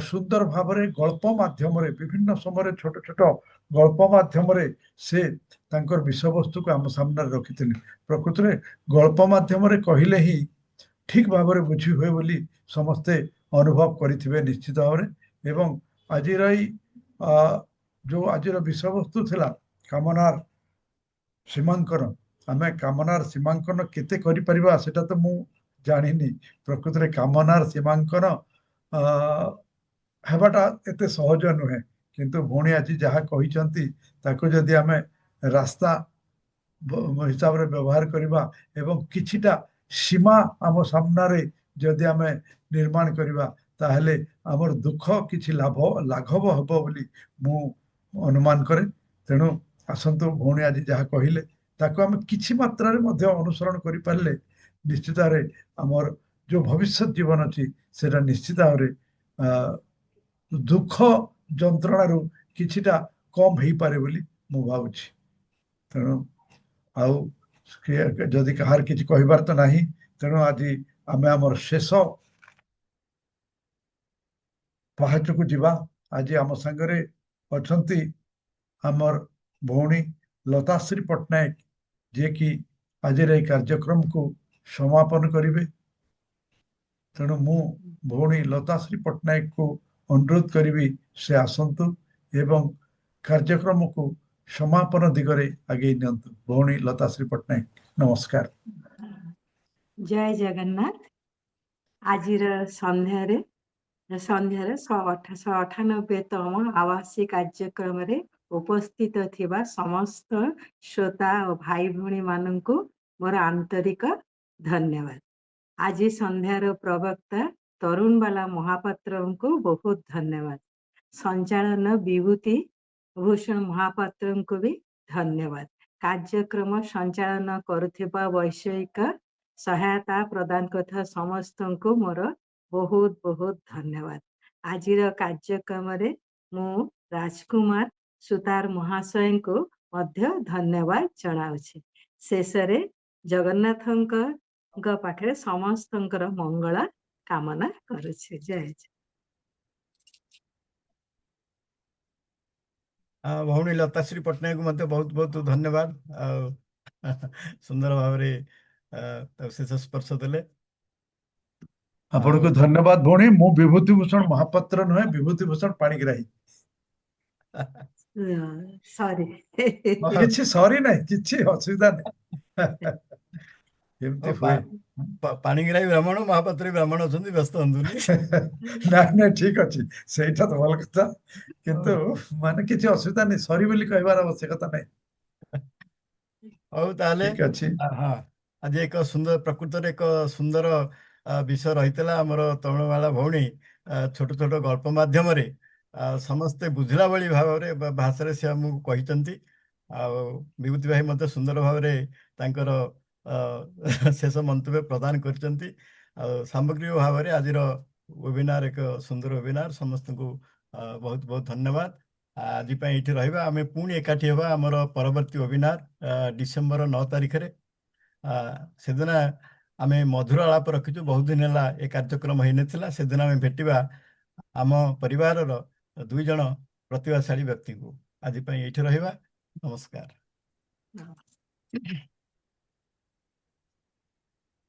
ସୁନ୍ଦର ଭାବରେ ଗଳ୍ପ ମାଧ୍ୟମରେ ବିଭିନ୍ନ ସମୟରେ ଛୋଟ ଛୋଟ ଗଳ୍ପ ମାଧ୍ୟମରେ ସେ ତାଙ୍କର ବିଷୟବସ୍ତୁକୁ ଆମ ସାମ୍ନାରେ ରଖିଥିଲେ। ପ୍ରକୃତରେ ଗଳ୍ପ ମାଧ୍ୟମରେ କହିଲେ ହିଁ ଠିକ ଭାବରେ ବୁଝି ହୁଏ ବୋଲି ସମସ୍ତେ ଅନୁଭବ କରିଥିବେ ନିଶ୍ଚିତ ଭାବରେ। ଏବଂ ଆଜିର ଏଇ ଯୋଉ ଆଜିର ବିଷୟବସ୍ତୁ ଥିଲା କାମନାର ସୀମାଙ୍କନ, ଆମେ କାମନାର ସୀମାଙ୍କନ କେତେ କରିପାରିବା ସେଟା ତ ମୁଁ ଜାଣିନି। ପ୍ରକୃତରେ କାମନାର ସୀମାଙ୍କନ ହେବାଟା ଏତେ ସହଜ ନୁହେଁ, କିନ୍ତୁ ଭଉଣୀ ଆଜି ଯାହା କହିଛନ୍ତି ତାକୁ ଯଦି ଆମେ ରାସ୍ତା ହିସାବରେ ବ୍ୟବହାର କରିବା ଏବଂ କିଛିଟା ସୀମା ଆମ ସାମ୍ନାରେ ଯଦି ଆମେ ନିର୍ମାଣ କରିବା ତାହେଲେ ଆମର ଦୁଃଖ କିଛି ଲାଘବ ହେବ ବୋଲି ମୁଁ ଅନୁମାନ କରେ। ତେଣୁ ଆସନ୍ତୁ ଭଉଣୀ ଆଜି ଯାହା କହିଲେ ତାକୁ ଆମେ କିଛି ମାତ୍ରାରେ ମଧ୍ୟ ଅନୁସରଣ କରିପାରିଲେ ନିଶ୍ଚିତ ଭାବରେ ଆମର ଯୋଉ ଭବିଷ୍ୟତ ଜୀବନ ଅଛି ସେଟା ନିଶ୍ଚିତ ଭାବରେ ଦୁଃଖ ଯନ୍ତ୍ରଣାରୁ କିଛିଟା କମ ହେଇପାରେ ବୋଲି ମୁଁ ଭାବୁଛି। ତେଣୁ ଆଉ ଯଦି କାହାର କିଛି କହିବାର ତ ନାହିଁ, ତେଣୁ ଆଜି ଆମେ ଆମର ଶେଷ ପାହାଚକୁ ଯିବା। ଆଜି ଆମ ସାଙ୍ଗରେ ଅଛନ୍ତି ଆମର ଭଉଣୀ ଲତାଶ୍ରୀ ପଟ୍ଟନାୟକ, ଯିଏକି ଆଜିର ଏହି କାର୍ଯ୍ୟକ୍ରମକୁ ସମାପନ କରିବେ। ତେଣୁ ମୁଁ ଭଉଣୀ ଲତାଶ୍ରୀ ପଟ୍ଟନାୟକକୁ ଅନୁରୋଧ କରିବି ସେ ଆସନ୍ତୁ ଏବଂ କାର୍ଯ୍ୟକ୍ରମକୁ ସମାପନ ଦିଗରେ ଆଗେଇ ନିଅନ୍ତୁ। ଭଉଣୀ ଲତାଶ୍ରୀ ପଟ୍ଟନାୟକ, ନମସ୍କାର। ଜୟ ଜଗନ୍ନାଥ। ଆଜିର ସନ୍ଧ୍ୟାରେ 198ତମ ଆବାସୀ କାର୍ଯ୍ୟକ୍ରମରେ ଉପସ୍ଥିତ ଥିବା ସମସ୍ତ ଶ୍ରୋତା ଓ ଭାଇ ଭଉଣୀ ମାନଙ୍କୁ ମୋର ଆନ୍ତରିକ ଧନ୍ୟବାଦ। ଆଜି ସନ୍ଧ୍ୟାର ପ୍ରବକ୍ତା ତରୁଣବାଲା ମହାପାତ୍ରଙ୍କୁ ବହୁତ ଧନ୍ୟବାଦ। ସଞ୍ଚାଳନ ବିଭୂତି ଭୂଷଣ ମହାପାତ୍ରଙ୍କୁ ବି ଧନ୍ୟବାଦ। କାର୍ଯ୍ୟକ୍ରମ ସଞ୍ଚାଳନ କରୁଥିବା ବୈଷୟିକ ସହାୟତା ପ୍ରଦାନ କରୁଥିବା ସମସ୍ତଙ୍କୁ ମୋର ବହୁତ ବହୁତ ଧନ୍ୟବାଦ। ଆଜିର କାର୍ଯ୍ୟକ୍ରମରେ ମୁଁ ରାଜକୁମାର ସୁତାର ମହାଶୟଙ୍କୁ ମଧ୍ୟ ଧନ୍ୟବାଦ ଜଣାଉଛି। ଶେଷରେ ଜଗନ୍ନାଥଙ୍କ ପାଖରେ ସମସ୍ତଙ୍କର ମଙ୍ଗଳ କାମନା କରୁଛି। ଜୟ ଜଗନ୍ନାଥ। ଭଉଣୀ ଲତାଶ୍ରୀ ପଟ୍ଟନାୟକଙ୍କୁ ମଧ୍ୟ ବହୁତ ବହୁତ ଧନ୍ୟବାଦ। ଆଉ ସୁନ୍ଦର ଭାବରେ ତାକୁ ଶେଷ ସ୍ପର୍ଶ ଦେଲେ। ଆପଣଙ୍କୁ ଧନ୍ୟବାଦ ଭଉଣୀ। ମୁଁ ବିଭୂତି ଭୂଷଣ ମହାପାତ୍ର ନୁହେଁ, ବିଭୂତି ଭୂଷଣ ପାଣିଗ୍ରାହୀ। ସରି। କିଛି ସରି ନାହିଁ, କିଛି ଅସୁବିଧା ନାହିଁ। ଏମିତି ହୁଏ। ପାଣିଗ୍ରାହୀ ବ୍ରାହ୍ମଣ, ମହାପାତ୍ର ବ୍ରାହ୍ମଣ ଅଛନ୍ତି, ବ୍ୟସ୍ତ ହୁଅନ୍ତୁନି। ନାଇଁ ନାଇଁ ଠିକ ଅଛି, ସେଇଟା ତ ଭଲ କଥା, କିନ୍ତୁ ମାନେ କିଛି ଅସୁବିଧା ନାହିଁ, ସରି ବୋଲି କହିବାର ଆବଶ୍ୟକତା ନାହିଁ। ହଉ ତାହେଲେ ଠିକ ଅଛି। ହଁ, ଆଜି ଏକ ସୁନ୍ଦର, ପ୍ରକୃତରେ ଏକ ସୁନ୍ଦର ବିଷୟ ରହିଥିଲା। ଆମର ତରୁଣବାଳା ଭଉଣୀ ଛୋଟ ଛୋଟ ଗଳ୍ପ ମାଧ୍ୟମରେ ସମସ୍ତେ ବୁଝିଲା ଭଳି ଭାବରେ ଭାଷାରେ ସେ ଆମକୁ କହିଛନ୍ତି। ଆଉ ବିଭୂତି ଭାଇ ମଧ୍ୟ ସୁନ୍ଦର ଭାବରେ ତାଙ୍କର ଶେଷ ମନ୍ତବ୍ୟ ପ୍ରଦାନ କରିଛନ୍ତି। ଆଉ ସାମଗ୍ରିକ ଭାବରେ ଆଜିର ୱେବିନାର ଏକ ସୁନ୍ଦର ୱେବିନାର। ସମସ୍ତଙ୍କୁ ବହୁତ ବହୁତ ଧନ୍ୟବାଦ। ଆଜି ପାଇଁ ଏଇଠି ରହିବା। ଆମେ ପୁଣି ଏକାଠି ହେବା ଆମର ପରବର୍ତ୍ତୀ ୱେବିନାର ଡିସେମ୍ବର 9 ତାରିଖରେ। ସେଦିନ ଆମେ ମଧୁର ଆଳାପ ରଖିଛୁ। ବହୁତ ଦିନ ହେଲା ଏ କାର୍ଯ୍ୟକ୍ରମ ହେଇନଥିଲା। ସେଦିନ ଆମେ ଭେଟିବା ଆମ ପରିବାରର 2 ଜଣ ପ୍ରତିଭାଶାଳୀ ବ୍ୟକ୍ତିଙ୍କୁ। ଆଜି ପାଇଁ ଏଇଠି ରହିବା। ନମସ୍କାର।